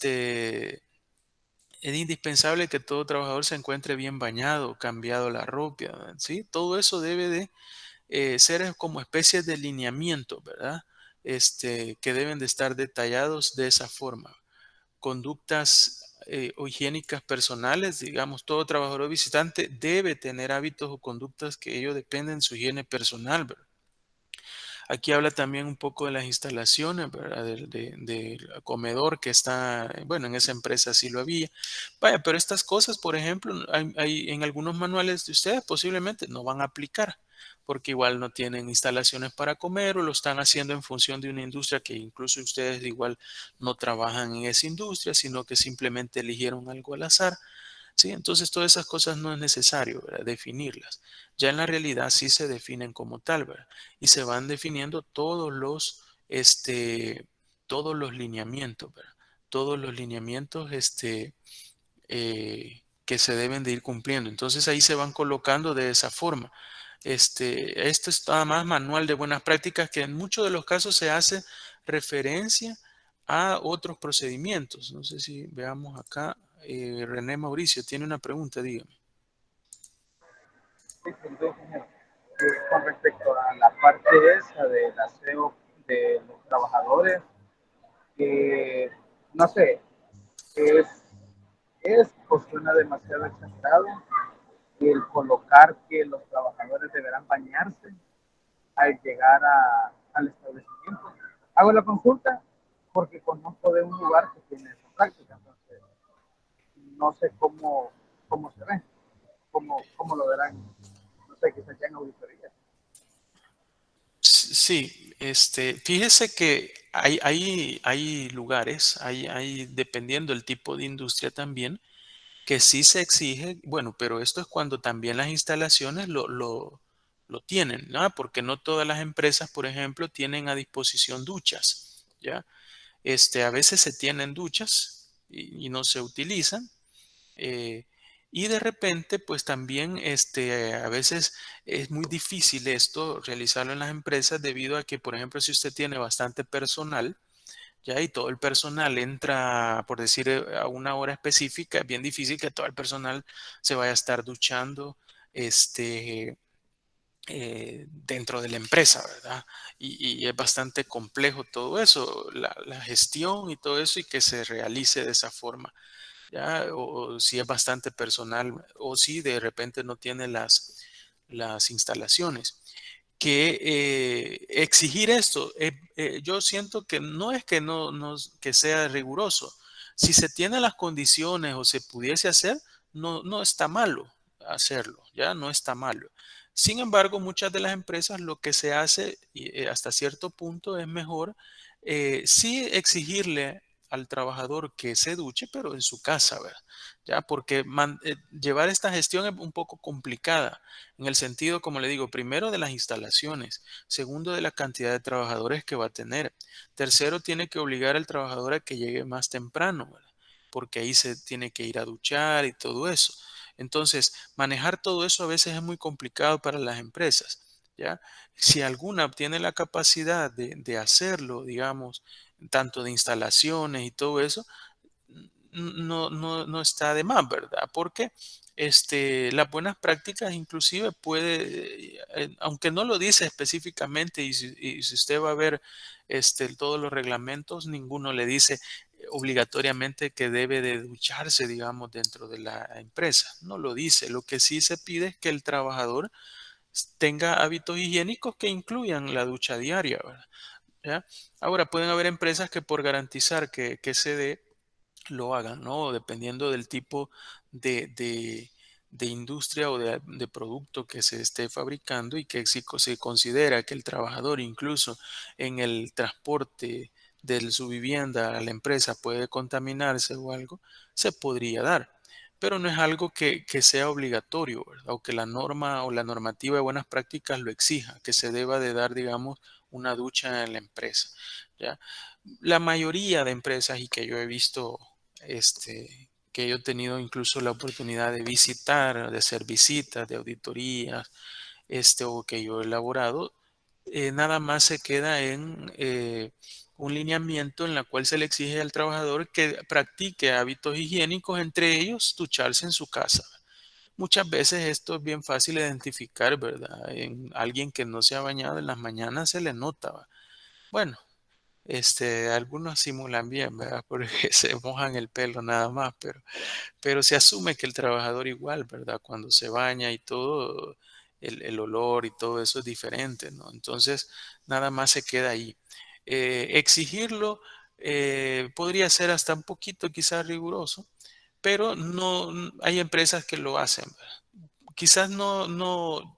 indispensable que todo trabajador se encuentre bien bañado, cambiado la ropa, ¿verdad? ¿Sí? Todo eso debe de ser como especies de lineamiento, ¿verdad? Que deben de estar detallados de esa forma. Conductas o higiénicas personales, digamos, todo trabajador visitante debe tener hábitos o conductas que ellos dependen de su higiene personal, ¿verdad? Aquí habla también un poco de las instalaciones, ¿verdad? Del comedor que está, bueno, en esa empresa sí lo había. Vaya, pero estas cosas, por ejemplo, en algunos manuales de ustedes posiblemente no van a aplicar, porque igual no tienen instalaciones para comer o lo están haciendo en función de una industria que incluso ustedes igual no trabajan en esa industria, sino que simplemente eligieron algo al azar. ¿Sí? Entonces todas esas cosas no es necesario, ¿verdad? Definirlas. Ya en la realidad sí se definen como tal, ¿verdad? Y se van definiendo todos los lineamientos, ¿verdad? Todos los lineamientos, que se deben de ir cumpliendo. Entonces ahí se van colocando de esa forma. Esto es nada más manual de buenas prácticas que en muchos de los casos se hace referencia a otros procedimientos. No sé si veamos acá. René Mauricio tiene una pregunta, dígame. Sí, entonces, con respecto a la parte esa del aseo de los trabajadores, no sé, es, es o suena demasiado exagerado el colocar que los trabajadores deberán bañarse al llegar al establecimiento. Hago la consulta porque conozco de un lugar que tiene esa práctica, entonces no sé cómo se ve, cómo lo verán, no sé, quizás ya en auditoría. Sí, fíjese que hay lugares, dependiendo del tipo de industria también, que sí se exige, bueno, pero esto es cuando también las instalaciones lo tienen, ¿no? Porque no todas las empresas, por ejemplo, tienen a disposición duchas, ¿ya? A veces se tienen duchas y no se utilizan. eh, y de repente, pues también a veces es muy difícil esto realizarlo en las empresas debido a que, por ejemplo, si usted tiene bastante personal, ya y todo el personal entra, por decir, a una hora específica, es bien difícil que todo el personal se vaya a estar duchando dentro de la empresa, ¿verdad? Y es bastante complejo todo eso, la gestión y todo eso, y que se realice de esa forma. ¿Ya? O si es bastante personal, o si de repente no tiene las instalaciones. Que exigir esto, yo siento que no es que que sea riguroso. Si se tienen las condiciones o se pudiese hacer, no está malo hacerlo, ya no está malo. Sin embargo, muchas de las empresas lo que se hace hasta cierto punto es mejor sí exigirle al trabajador que se duche, pero en su casa, ¿verdad? Ya, porque llevar esta gestión es un poco complicada en el sentido, como le digo, primero de las instalaciones, segundo de la cantidad de trabajadores que va a tener, tercero tiene que obligar al trabajador a que llegue más temprano, ¿verdad? Porque ahí se tiene que ir a duchar y todo eso. Entonces, manejar todo eso a veces es muy complicado para las empresas, ¿ya? Si alguna tiene la capacidad de hacerlo, digamos, tanto de instalaciones y todo eso, no está de más, ¿verdad? Porque las buenas prácticas inclusive puede, aunque no lo dice específicamente, y si usted va a ver todos los reglamentos, ninguno le dice obligatoriamente que debe de ducharse, digamos, dentro de la empresa. No lo dice. Lo que sí se pide es que el trabajador tenga hábitos higiénicos que incluyan la ducha diaria, ¿verdad? ¿Ya? Ahora, pueden haber empresas que por garantizar que se dé, lo hagan, ¿no? Dependiendo del tipo de industria o de producto que se esté fabricando, y que si se considera que el trabajador incluso en el transporte de su vivienda a la empresa puede contaminarse o algo, se podría dar. Pero no es algo que sea obligatorio, ¿verdad? O que la norma o la normativa de buenas prácticas lo exija, que se deba de dar, digamos, una ducha en la empresa, ¿ya? La mayoría de empresas, y que yo he visto, que yo he tenido incluso la oportunidad de visitar, de hacer visitas, de auditorías, o que yo he elaborado, nada más se queda en un lineamiento en la cual se le exige al trabajador que practique hábitos higiénicos, entre ellos ducharse en su casa. Muchas veces esto es bien fácil de identificar, ¿verdad? En alguien que no se ha bañado en las mañanas se le nota, ¿va? Bueno, algunos simulan bien, ¿verdad? Porque se mojan el pelo nada más, pero se asume que el trabajador igual, ¿verdad? Cuando se baña y todo, el olor y todo eso es diferente, ¿no? Entonces, nada más se queda ahí. Exigirlo podría ser hasta un poquito quizás riguroso, pero no hay empresas que lo hacen, ¿verdad? Quizás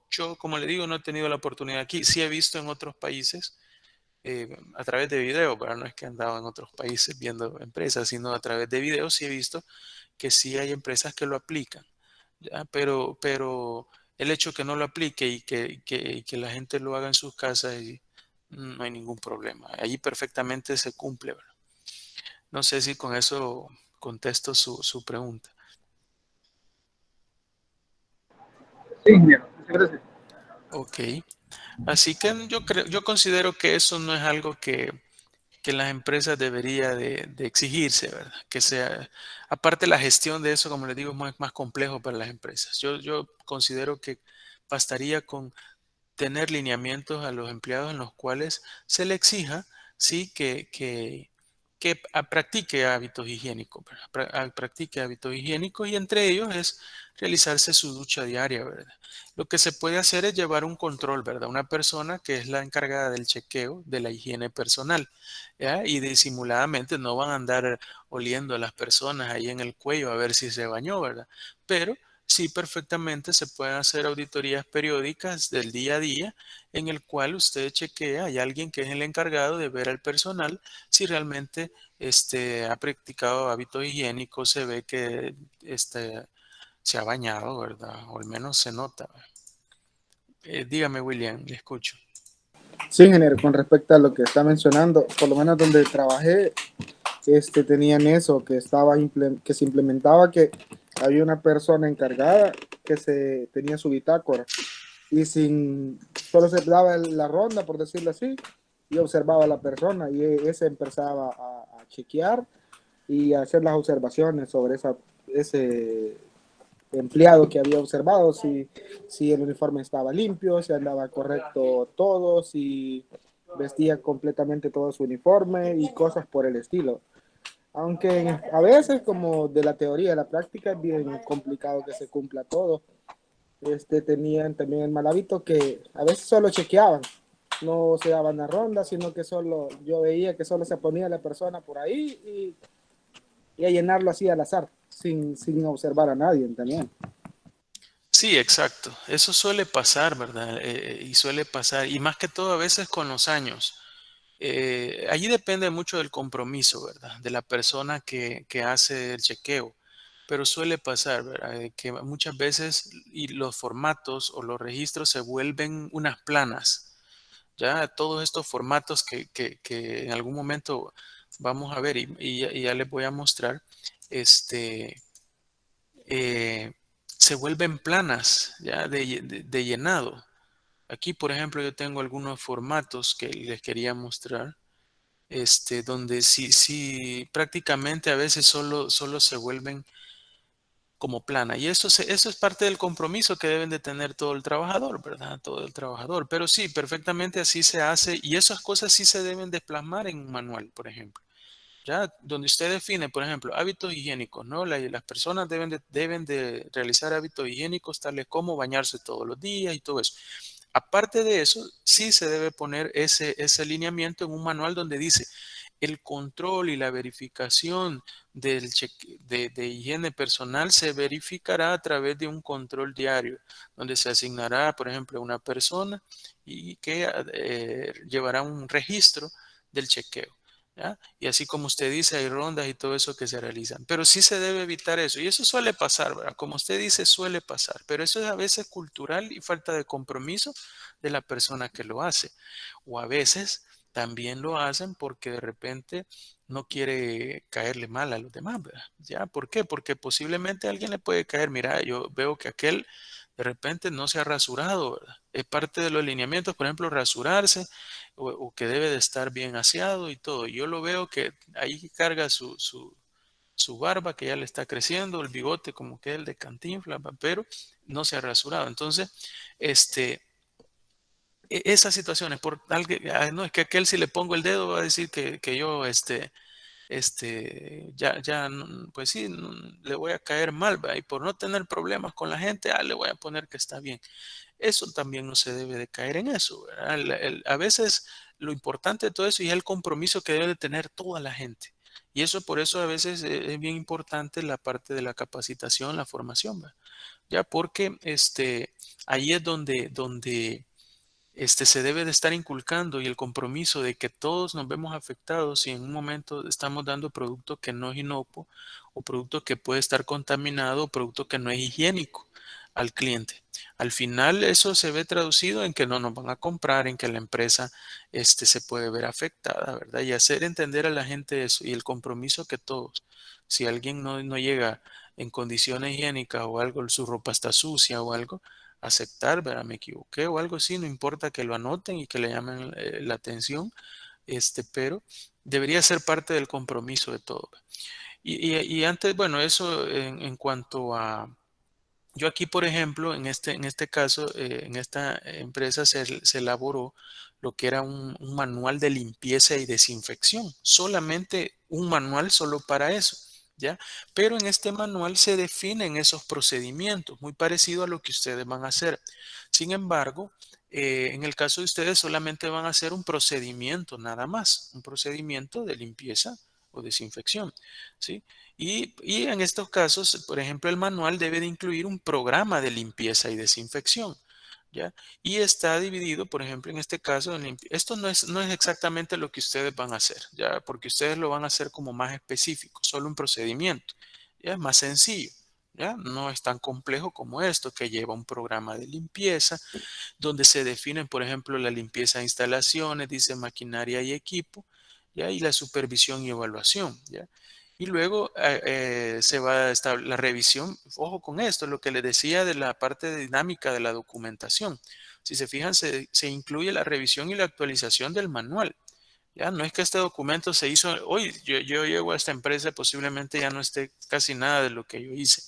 yo como le digo, no he tenido la oportunidad aquí, sí he visto en otros países a través de videos, pero no es que he andado en otros países viendo empresas, sino a través de videos sí he visto que sí hay empresas que lo aplican, ¿ya? Pero el hecho que no lo aplique y que la gente lo haga en sus casas, no hay ningún problema. Allí perfectamente se cumple, ¿verdad? No sé si con eso contesto su pregunta. Sí, ingeniero. Muchas gracias. Ok. Así que yo considero que eso no es algo que las empresas debería de exigirse, ¿verdad? Que sea, aparte la gestión de eso, como les digo, es más complejo para las empresas. Yo considero que bastaría con tener lineamientos a los empleados en los cuales se le exija, sí, que practique hábitos higiénicos, ¿verdad? Practique hábitos higiénicos, y entre ellos es realizarse su ducha diaria, ¿verdad? Lo que se puede hacer es llevar un control, ¿verdad? Una persona que es la encargada del chequeo de la higiene personal, ¿ya? Y disimuladamente no van a andar oliendo a las personas ahí en el cuello a ver si se bañó, ¿verdad? Pero sí, perfectamente se pueden hacer auditorías periódicas del día a día, en el cual usted chequea, hay alguien que es el encargado de ver al personal si realmente ha practicado hábitos higiénicos, se ve que se ha bañado, ¿verdad? O al menos se nota. Dígame, William, le escucho. Sí, ingeniero, con respecto a lo que está mencionando, por lo menos donde trabajé, tenían eso, que se implementaba que había una persona encargada que se tenía su bitácora y solo se daba la ronda, por decirlo así, y observaba a la persona y ese empezaba a chequear y a hacer las observaciones sobre ese empleado que había observado, si el uniforme estaba limpio, si andaba correcto todo, si vestía completamente todo su uniforme y cosas por el estilo. Aunque a veces, como de la teoría a la práctica, es bien complicado que se cumpla todo. Tenían también el mal hábito que a veces solo chequeaban, no se daban la ronda, sino que yo veía que solo se ponía la persona por ahí y a llenarlo así al azar, sin observar a nadie también. Sí, exacto. Eso suele pasar, ¿verdad? Y suele pasar, y más que todo a veces con los años. Allí depende mucho del compromiso, ¿verdad? De la persona que hace el chequeo. Pero suele pasar, ¿verdad? Que muchas veces y los formatos o los registros se vuelven unas planas. Ya todos estos formatos que en algún momento vamos a ver, y ya les voy a mostrar, se vuelven planas, ya de llenado. Aquí, por ejemplo, yo tengo algunos formatos que les quería mostrar. donde sí prácticamente a veces solo se vuelven como plana. Y eso es parte del compromiso que deben de tener todo el trabajador, ¿verdad? Todo el trabajador. Pero sí, perfectamente así se hace y esas cosas sí se deben de plasmar en un manual, por ejemplo. Ya, donde usted define, por ejemplo, hábitos higiénicos, ¿no? Las personas deben de realizar hábitos higiénicos tales como bañarse todos los días y todo eso. Aparte de eso, sí se debe poner ese alineamiento en un manual donde dice el control y la verificación de higiene personal se verificará a través de un control diario, donde se asignará, por ejemplo, una persona y que llevará un registro del chequeo. ¿Ya? Y así como usted dice, hay rondas y todo eso que se realizan. Pero sí se debe evitar eso. Y eso suele pasar, ¿verdad? Como usted dice, suele pasar. Pero eso es a veces cultural y falta de compromiso de la persona que lo hace. O a veces también lo hacen porque de repente no quiere caerle mal a los demás, ¿verdad? ¿Ya? ¿Por qué? Porque posiblemente a alguien le puede caer, mira, yo veo que aquel de repente no se ha rasurado, ¿verdad? Es parte de los lineamientos, por ejemplo, rasurarse o que debe de estar bien aseado y todo. Yo lo veo que ahí carga su barba que ya le está creciendo, el bigote como que el de Cantinflas, pero no se ha rasurado. Entonces, esas situaciones, por tal que, no, es que aquel si le pongo el dedo va a decir que yo, ya, pues sí, le voy a caer mal, ¿va? Y por no tener problemas con la gente, le voy a poner que está bien. Eso también no se debe de caer en eso, ¿verdad? A veces lo importante de todo eso es el compromiso que debe de tener toda la gente. Y eso por eso a veces es bien importante la parte de la capacitación, la formación, ¿verdad? Ya porque ahí es donde se debe de estar inculcando y el compromiso de que todos nos vemos afectados si en un momento estamos dando producto que no es inocuo o producto que puede estar contaminado o producto que no es higiénico al cliente. Al final eso se ve traducido en que no nos van a comprar, en que la empresa se puede ver afectada, ¿verdad? Y hacer entender a la gente eso y el compromiso que todos, si alguien no llega en condiciones higiénicas o algo, su ropa está sucia o algo, aceptar, ¿verdad? Me equivoqué o algo así, no importa que lo anoten y que le llamen la atención, pero debería ser parte del compromiso de todo. Y antes, bueno, eso en cuanto a, yo aquí, por ejemplo, en este caso, en esta empresa se elaboró lo que era un manual de limpieza y desinfección, solamente un manual solo para eso, ¿ya? Pero en este manual se definen esos procedimientos, muy parecido a lo que ustedes van a hacer. Sin embargo, en el caso de ustedes solamente van a hacer un procedimiento nada más, un procedimiento de limpieza o desinfección, ¿sí? Y en estos casos, por ejemplo, el manual debe de incluir un programa de limpieza y desinfección, ¿ya? Y está dividido, por ejemplo, en este caso, esto no es exactamente lo que ustedes van a hacer, ¿ya? Porque ustedes lo van a hacer como más específico, solo un procedimiento, ¿ya? Es más sencillo, ¿ya? No es tan complejo como esto, que lleva un programa de limpieza, donde se definen, por ejemplo, la limpieza de instalaciones, dice maquinaria y equipo, ¿ya? Y la supervisión y evaluación, ¿ya? Y luego se va a establecer la revisión, ojo con esto, lo que les decía de la parte dinámica de la documentación. Si se fijan, se incluye la revisión y la actualización del manual. Ya no es que este documento se hizo, hoy yo llego a esta empresa, posiblemente ya no esté casi nada de lo que yo hice,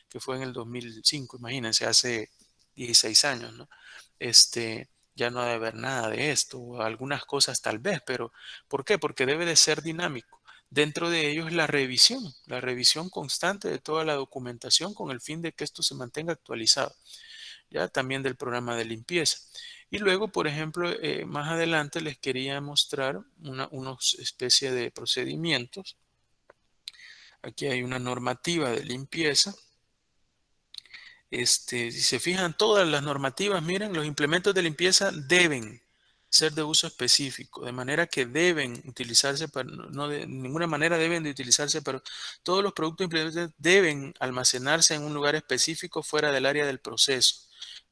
que fue en el 2005, imagínense, hace 16 años, ¿no? Ya no debe haber nada de esto, o algunas cosas tal vez, pero ¿por qué? Porque debe de ser dinámico. Dentro de ello es la revisión constante de toda la documentación con el fin de que esto se mantenga actualizado, ya también del programa de limpieza. Y luego, por ejemplo, más adelante les quería mostrar unos especie de procedimientos. Aquí hay una normativa de limpieza. Si se fijan, todas las normativas, miren, los implementos de limpieza deben ser de uso específico, de manera que deben utilizarse para, no de ninguna manera deben de utilizarse, pero todos los productos implementos deben almacenarse en un lugar específico fuera del área del proceso,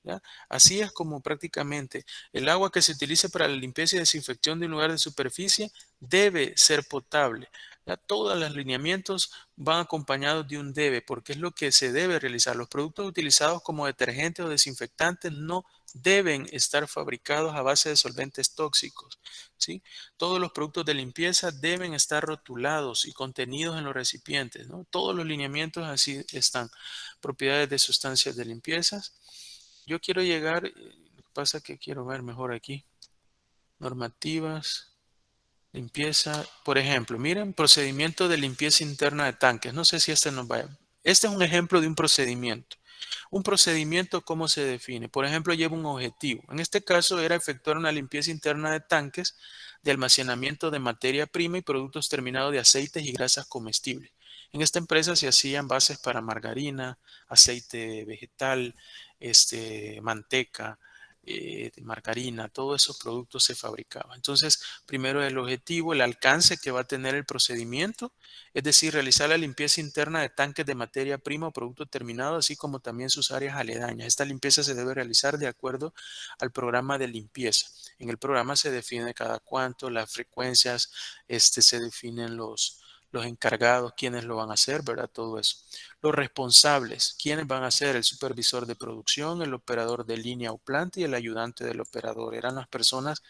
¿ya? Así es como prácticamente el agua que se utilice para la limpieza y desinfección de un lugar de superficie debe ser potable. Ya todos los lineamientos van acompañados de un debe, porque es lo que se debe realizar. Los productos utilizados como detergentes o desinfectantes no deben estar fabricados a base de solventes tóxicos, ¿sí? Todos los productos de limpieza deben estar rotulados y contenidos en los recipientes, ¿no? Todos los lineamientos así están. Propiedades de sustancias de limpieza. Yo quiero llegar, lo que pasa es que quiero ver mejor aquí. Normativas. Limpieza, por ejemplo, miren, procedimiento de limpieza interna de tanques. No sé si este nos vaya. Este es un ejemplo de un procedimiento. Un procedimiento, ¿cómo se define? Por ejemplo, lleva un objetivo. En este caso era efectuar una limpieza interna de tanques de almacenamiento de materia prima y productos terminados de aceites y grasas comestibles. En esta empresa se hacían bases para margarina, aceite vegetal, manteca, margarina, todos esos productos se fabricaban. Entonces, primero el objetivo, el alcance que va a tener el procedimiento, es decir, realizar la limpieza interna de tanques de materia prima o producto terminado, así como también sus áreas aledañas. Esta limpieza se debe realizar de acuerdo al programa de limpieza. En el programa se define cada cuánto, las frecuencias, se definen los encargados, quiénes lo van a hacer, ¿verdad? Todo eso. Los responsables, quiénes van a ser el supervisor de producción, el operador de línea o planta y el ayudante del operador. Eran las personas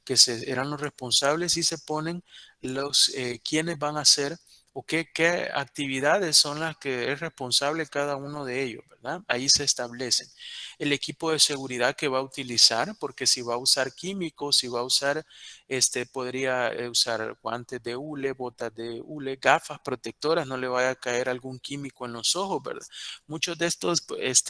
que eran los responsables y se ponen los quiénes van a hacer o qué actividades son las que es responsable cada uno de ellos, ¿verdad? Ahí se establecen. El equipo de seguridad que va a utilizar, porque si va a usar químicos, si va a usar, podría usar guantes de hule, botas de hule, gafas protectoras, no le vaya a caer algún químico en los ojos, ¿verdad? Muchos de estos,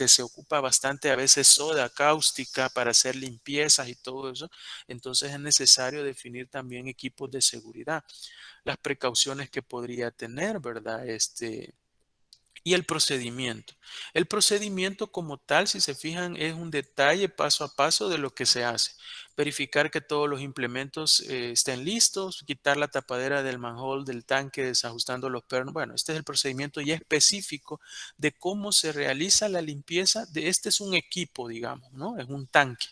se ocupa bastante a veces soda cáustica para hacer limpiezas y todo eso. Entonces es necesario definir también equipos de seguridad, las precauciones que podría tener, ¿verdad? Y el procedimiento. El procedimiento como tal, si se fijan, es un detalle paso a paso de lo que se hace. Verificar que todos los implementos estén listos, quitar la tapadera del manhole del tanque desajustando los pernos. Bueno, este es el procedimiento ya específico de cómo se realiza la limpieza de este es un equipo, digamos, ¿no? Es un tanque.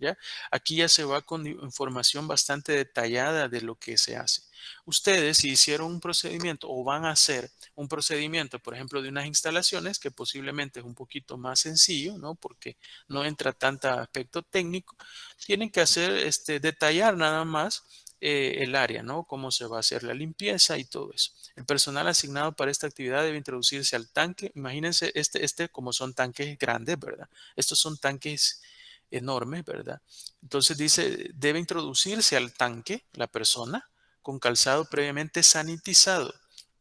¿Ya? Aquí ya se va con información bastante detallada de lo que se hace. Ustedes, si hicieron un procedimiento o van a hacer un procedimiento, por ejemplo, de unas instalaciones, que posiblemente es un poquito más sencillo, ¿no? Porque no entra tanto aspecto técnico, tienen que hacer, detallar nada más el área, ¿no? Cómo se va a hacer la limpieza y todo eso. El personal asignado para esta actividad debe introducirse al tanque. Imagínense, como son tanques grandes, ¿verdad? Estos son tanques enormes, ¿verdad? Entonces dice, debe introducirse al tanque la persona con calzado previamente sanitizado,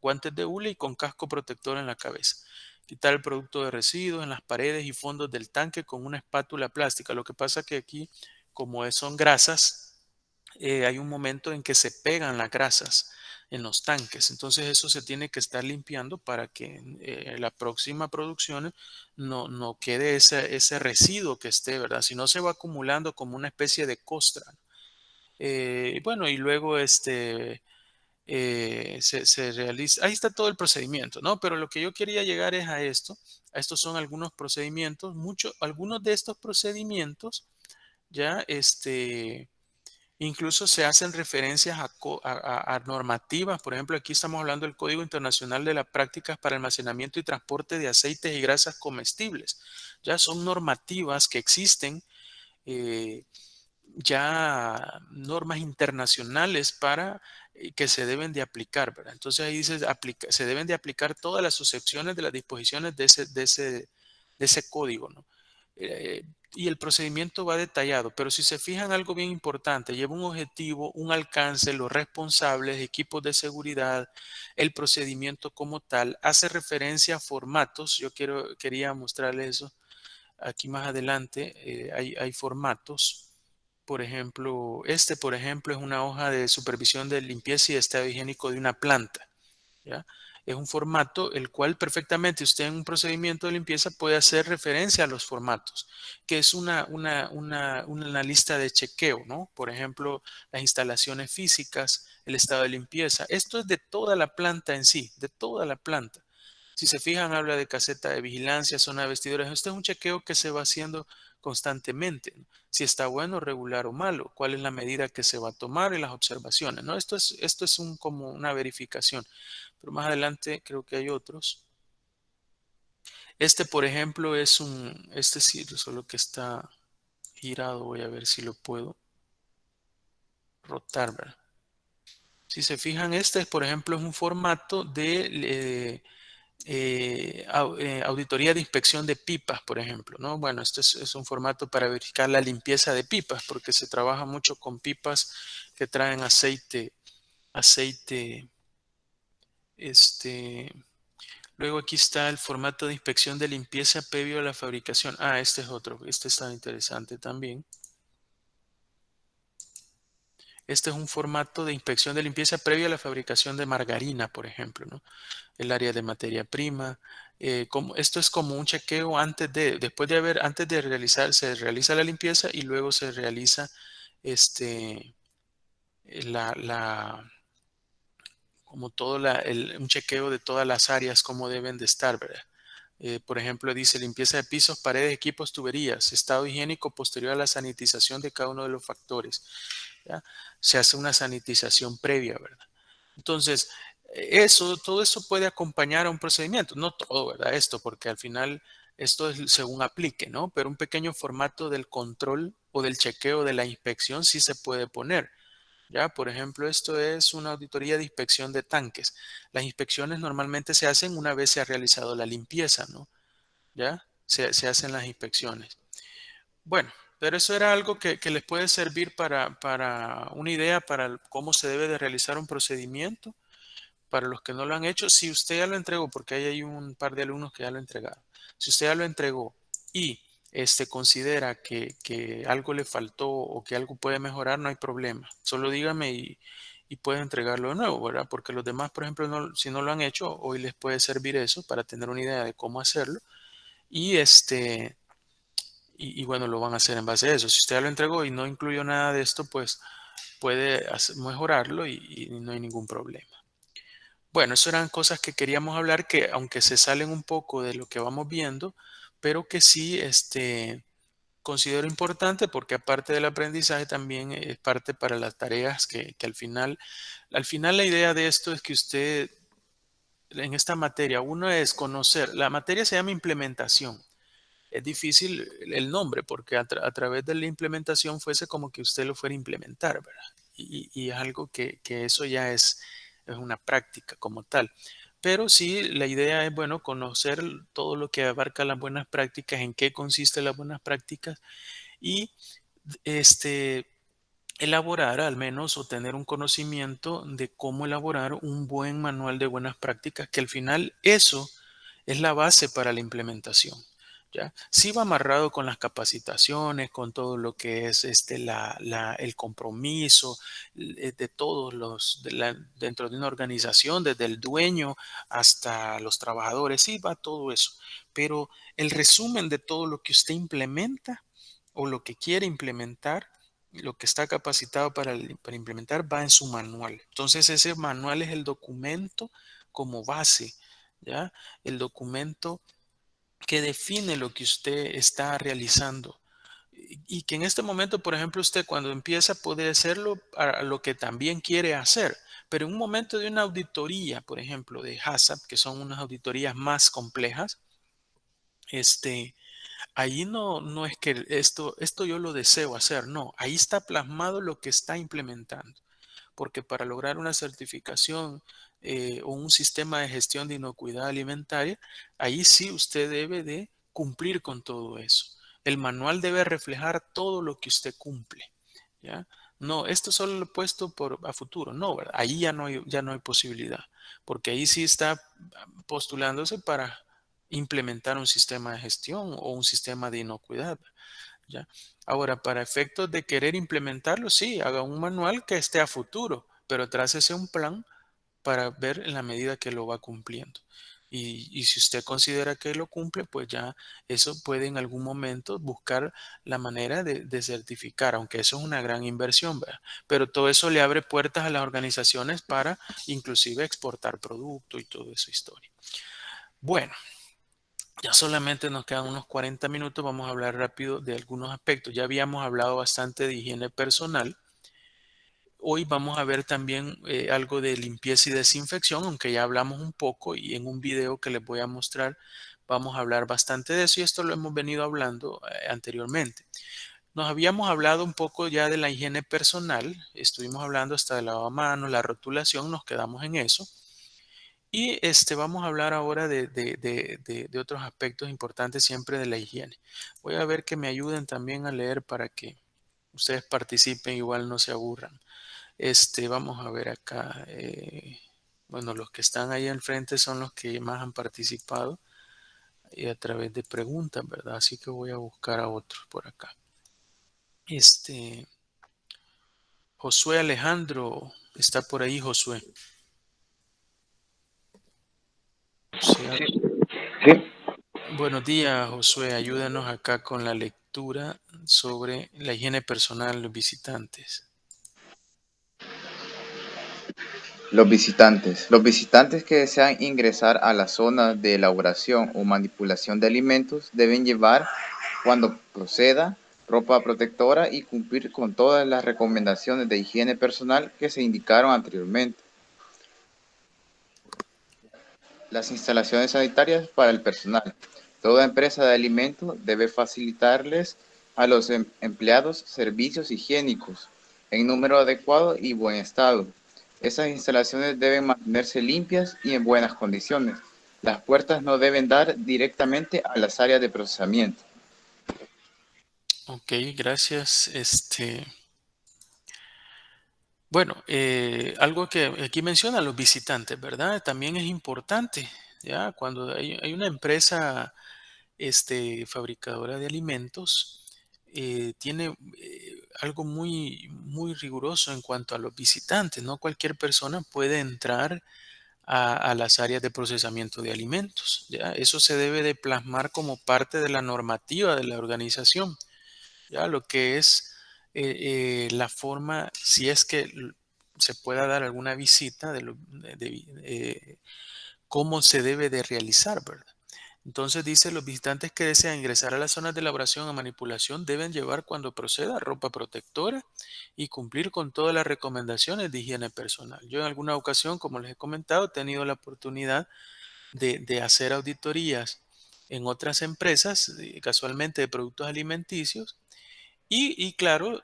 guantes de hule y con casco protector en la cabeza. Quitar el producto de residuos en las paredes y fondos del tanque con una espátula plástica. Lo que pasa que aquí, como son grasas, hay un momento en que se pegan las grasas en los tanques. Entonces eso se tiene que estar limpiando para que la próxima producción no quede ese residuo que esté, ¿verdad? Si no se va acumulando como una especie de costra. Bueno, y luego se realiza, ahí está todo el procedimiento, ¿no? Pero lo que yo quería llegar es a esto. A estos son algunos procedimientos, algunos de estos procedimientos ya, incluso se hacen referencias a normativas. Por ejemplo, aquí estamos hablando del Código Internacional de las Prácticas para Almacenamiento y Transporte de Aceites y Grasas Comestibles. Ya son normativas que existen, eh, ya normas internacionales para que se deben de aplicar, ¿verdad? Entonces ahí dice, se deben de aplicar todas las excepciones de las disposiciones de ese código, ¿no? Eh, y el procedimiento va detallado, pero si se fijan algo bien importante, lleva un objetivo, un alcance, los responsables, equipos de seguridad, el procedimiento como tal, hace referencia a formatos. Yo quería mostrarles eso aquí más adelante. Hay formatos. Por ejemplo, por ejemplo, es una hoja de supervisión de limpieza y estado higiénico de una planta. ¿Ya? Es un formato el cual perfectamente usted en un procedimiento de limpieza puede hacer referencia a los formatos, que es una lista de chequeo, ¿no? Por ejemplo, las instalaciones físicas, el estado de limpieza. Esto es de toda la planta en sí, de toda la planta. Si se fijan, habla de caseta de vigilancia, zona de vestidores. Este es un chequeo que se va haciendo constantemente, ¿no? Si está bueno, regular o malo, cuál es la medida que se va a tomar y las observaciones, ¿no? Esto es como una verificación, pero más adelante creo que hay otros. Por ejemplo, sí, solo que está girado. Voy a ver si lo puedo rotar, ¿verdad? Si se fijan, este, por ejemplo, es un formato de auditoría de inspección de pipas, por ejemplo, ¿no? Bueno, este es un formato para verificar la limpieza de pipas, porque se trabaja mucho con pipas que traen aceite, este, luego aquí está el formato de inspección de limpieza previo a la fabricación. Ah, este es otro, este está interesante también. Este es un formato de inspección de limpieza previo a la fabricación de margarina, por ejemplo, ¿no? El área de materia prima. Esto es como un chequeo antes de realizar, se realiza la limpieza y luego se realiza este, la, la- como un chequeo de todas las áreas, cómo deben de estar, ¿verdad? Por ejemplo, dice limpieza de pisos, paredes, equipos, tuberías, estado higiénico posterior a la sanitización de cada uno de los factores. ¿Ya? Se hace una sanitización previa, ¿verdad? Entonces, todo eso puede acompañar a un procedimiento, no todo, ¿verdad? Esto, porque al final esto es según aplique, ¿no? Pero un pequeño formato del control o del chequeo de la inspección sí se puede poner. ¿Ya? Por ejemplo, esto es una auditoría de inspección de tanques. Las inspecciones normalmente se hacen una vez se ha realizado la limpieza, ¿no? ¿Ya? Se hacen las inspecciones. Bueno, pero eso era algo que les puede servir para una idea para cómo se debe de realizar un procedimiento. Para los que no lo han hecho, si usted ya lo entregó, porque ahí hay un par de alumnos que ya lo entregaron, si usted ya lo entregó y considera que algo le faltó o que algo puede mejorar, no hay problema. Solo dígame y puede entregarlo de nuevo, ¿verdad? Porque los demás, por ejemplo, si no lo han hecho, hoy les puede servir eso para tener una idea de cómo hacerlo y y bueno, lo van a hacer en base a eso. Si usted ya lo entregó y no incluyó nada de esto, pues puede mejorarlo y no hay ningún problema. Bueno, eso eran cosas que queríamos hablar que aunque se salen un poco de lo que vamos viendo, pero que sí considero importante porque aparte del aprendizaje también es parte para las tareas que al final la idea de esto es que usted en esta materia, uno es conocer, la materia se llama implementación. Es difícil el nombre porque a través de la implementación fuese como que usted lo fuera a implementar, ¿verdad? Y es algo que eso ya es una práctica como tal. Pero sí, la idea es, bueno, conocer todo lo que abarca las buenas prácticas, en qué consisten las buenas prácticas y este, elaborar al menos o tener un conocimiento de cómo elaborar un buen manual de buenas prácticas, que al final eso es la base para la implementación. ¿Ya? Sí va amarrado con las capacitaciones, con todo lo que es el compromiso de todos dentro de una organización, desde el dueño hasta los trabajadores, sí va todo eso. Pero el resumen de todo lo que usted implementa o lo que quiere implementar, lo que está capacitado para implementar va en su manual. Entonces ese manual es el documento como base, ¿ya? El documento que define lo que usted está realizando. Y que en este momento, por ejemplo, usted cuando empieza puede hacerlo a lo que también quiere hacer, pero en un momento de una auditoría, por ejemplo, de HACCP, que son unas auditorías más complejas, ahí no es que esto yo lo deseo hacer, no, ahí está plasmado lo que está implementando, porque para lograr una certificación o un sistema de gestión de inocuidad alimentaria, ahí sí usted debe de cumplir con todo eso. El manual debe reflejar todo lo que usted cumple, ¿ya? No, esto solo lo he puesto a futuro, no, ¿verdad? Ahí ya no hay posibilidad, porque ahí sí está postulándose para implementar un sistema de gestión o un sistema de inocuidad, ¿ya? Ahora, para efectos de querer implementarlo, sí, haga un manual que esté a futuro, pero trácese un plan para ver en la medida que lo va cumpliendo. Y si usted considera que lo cumple, pues ya eso puede en algún momento buscar la manera de certificar, aunque eso es una gran inversión, ¿verdad? Pero todo eso le abre puertas a las organizaciones para inclusive exportar producto y toda esa historia. Bueno, ya solamente nos quedan unos 40 minutos, vamos a hablar rápido de algunos aspectos. Ya habíamos hablado bastante de higiene personal. Hoy vamos a ver también algo de limpieza y desinfección, aunque ya hablamos un poco y en un video que les voy a mostrar vamos a hablar bastante de eso y esto lo hemos venido hablando anteriormente. Nos habíamos hablado un poco ya de la higiene personal, estuvimos hablando hasta de lavamanos, la rotulación, nos quedamos en eso. Y vamos a hablar ahora de otros aspectos importantes siempre de la higiene. Voy a ver que me ayuden también a leer para que ustedes participen, igual no se aburran. Vamos a ver acá. Bueno, los que están ahí al frente son los que más han participado a través de preguntas, ¿verdad? Así que voy a buscar a otros por acá. Josué Alejandro, está por ahí Josué. José, Sí, buenos días, Josué. Ayúdanos acá con la lectura sobre la higiene personal de los visitantes. los visitantes. Los visitantes que desean ingresar a la zona de elaboración o manipulación de alimentos deben llevar, cuando proceda, ropa protectora y cumplir con todas las recomendaciones de higiene personal que se indicaron anteriormente. Las instalaciones sanitarias para el personal. Toda empresa de alimentos debe facilitarles a los empleados servicios higiénicos en número adecuado y buen estado. Esas instalaciones deben mantenerse limpias y en buenas condiciones. Las puertas no deben dar directamente a las áreas de procesamiento. Ok, gracias. Bueno, algo que aquí menciona los visitantes, ¿verdad? También es importante, ¿ya? Cuando hay una empresa fabricadora de alimentos, tiene algo muy riguroso en cuanto a los visitantes. No cualquier persona puede entrar a las áreas de procesamiento de alimentos, ¿ya? Eso se debe de plasmar como parte de la normativa de la organización, ¿ya? Lo que es la forma, si es que se pueda dar alguna visita cómo se debe de realizar, ¿verdad? Entonces dice, los visitantes que desean ingresar a las zonas de elaboración o manipulación deben llevar cuando proceda ropa protectora y cumplir con todas las recomendaciones de higiene personal. Yo en alguna ocasión, como les he comentado, he tenido la oportunidad de hacer auditorías en otras empresas, casualmente de productos alimenticios, y claro,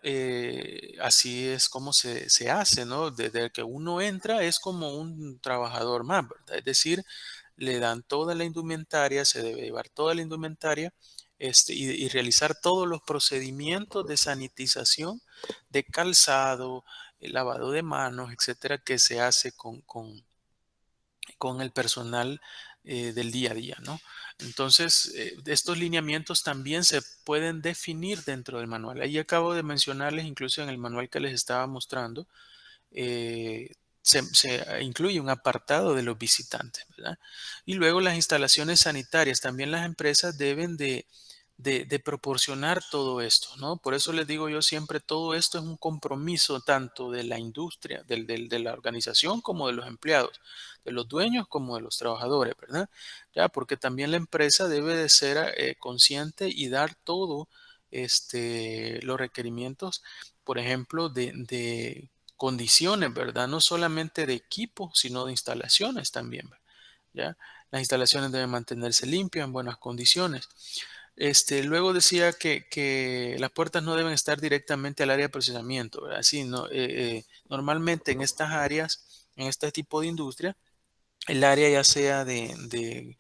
así es como se hace, ¿no? Desde que uno entra es como un trabajador más, ¿verdad? Es decir, le dan toda la indumentaria, se debe llevar toda la indumentaria y realizar todos los procedimientos de sanitización de calzado, lavado de manos, etcétera, que se hace con el personal del día a día, ¿no? Entonces, estos lineamientos también se pueden definir dentro del manual. Ahí acabo de mencionarles, incluso en el manual que les estaba mostrando, se incluye un apartado de los visitantes, ¿verdad? Y luego las instalaciones sanitarias. También las empresas deben de proporcionar todo esto, ¿no? Por eso les digo yo siempre, todo esto es un compromiso tanto de la industria, de la organización como de los empleados, de los dueños como de los trabajadores, ¿verdad? Ya, porque también la empresa debe de ser consciente y dar todo los requerimientos, por ejemplo, de condiciones, ¿verdad? No solamente de equipo, sino de instalaciones también, ¿ya? Las instalaciones deben mantenerse limpias, en buenas condiciones. Luego decía que las puertas no deben estar directamente al área de procesamiento, ¿verdad? Sí, no, normalmente en estas áreas, en este tipo de industria, el área ya sea donde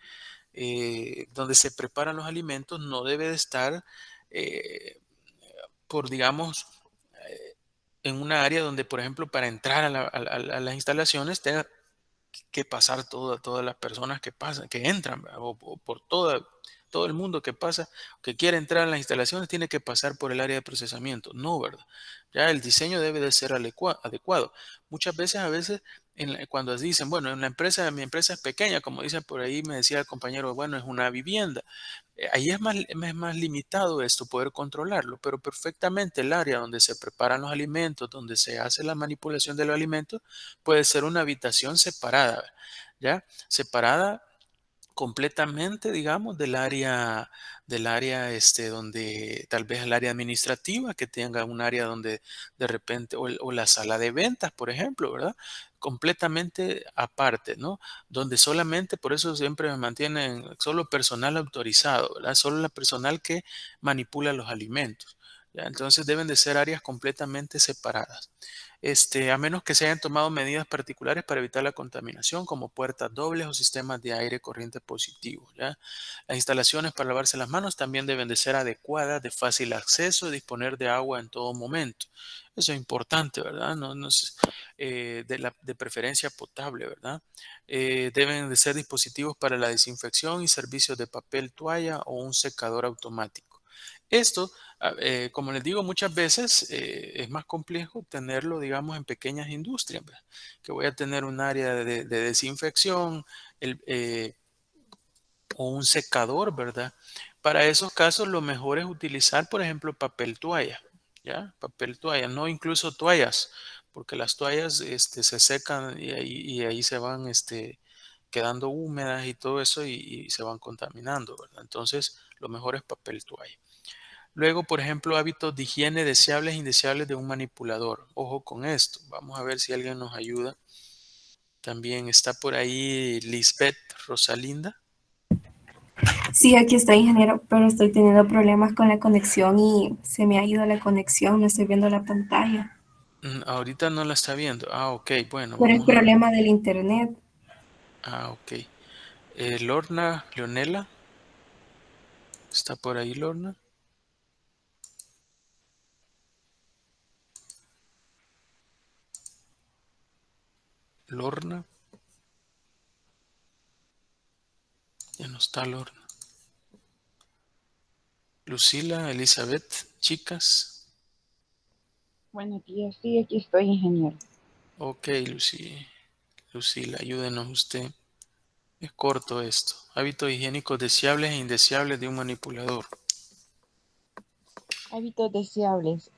se preparan los alimentos no debe de estar eh, por, digamos, en una área donde, por ejemplo, para entrar a las instalaciones tenga que pasar todas las personas que pasan, que entran, ¿verdad? O por todo el mundo que pasa, que quiere entrar en las instalaciones, tiene que pasar por el área de procesamiento. No, ¿verdad? Ya el diseño debe de ser adecuado. Muchas veces, a veces, cuando dicen, bueno, en la empresa, mi empresa es pequeña, como dicen por ahí, me decía el compañero, bueno, es una vivienda. Ahí es más limitado esto, poder controlarlo, pero perfectamente el área donde se preparan los alimentos, donde se hace la manipulación de los alimentos, puede ser una habitación separada, ¿ya? Separada completamente, digamos, del área donde tal vez el área administrativa, que tenga un área donde de repente, o la sala de ventas, por ejemplo, ¿verdad? Completamente aparte, ¿no? Donde solamente, por eso siempre me mantienen solo personal autorizado, ¿verdad? Solo la personal que manipula los alimentos. ¿ya? Entonces deben de ser áreas completamente separadas. A menos que se hayan tomado medidas particulares para evitar la contaminación, como puertas dobles o sistemas de aire corriente positivo, ¿ya? Las instalaciones para lavarse las manos también deben de ser adecuadas, de fácil acceso y disponer de agua en todo momento. Eso es importante, ¿verdad? De preferencia potable, ¿verdad? Deben de ser dispositivos para la desinfección y servicios de papel, toalla o un secador automático. Esto, como les digo, muchas veces es más complejo tenerlo, digamos, en pequeñas industrias, ¿verdad? Que voy a tener un área de desinfección o un secador, ¿verdad? Para esos casos, lo mejor es utilizar, por ejemplo, papel toalla, ¿ya? Papel toalla, no incluso toallas, porque las toallas se secan y ahí se van quedando húmedas y todo eso y se van contaminando, ¿verdad? Entonces, lo mejor es papel toalla. Luego, por ejemplo, hábitos de higiene deseables e indeseables de un manipulador. Ojo con esto. Vamos a ver si alguien nos ayuda. También está por ahí Lisbeth Rosalinda. Sí, aquí estoy, ingeniero, pero estoy teniendo problemas con la conexión y se me ha ido la conexión, no estoy viendo la pantalla. Ahorita no la está viendo. Ah, ok. Bueno, Por el vamos a ver. problema del internet. Ah, ok. Lorna, Leonela. ¿Está por ahí, Lorna? Lorna. Ya no está Lorna. Lucila, Elizabeth, chicas. Buenos días, sí, aquí estoy, ingeniero. Ok, Lucila, ayúdenos usted. Es corto esto. Hábitos higiénicos deseables e indeseables de un manipulador. Hábitos deseables.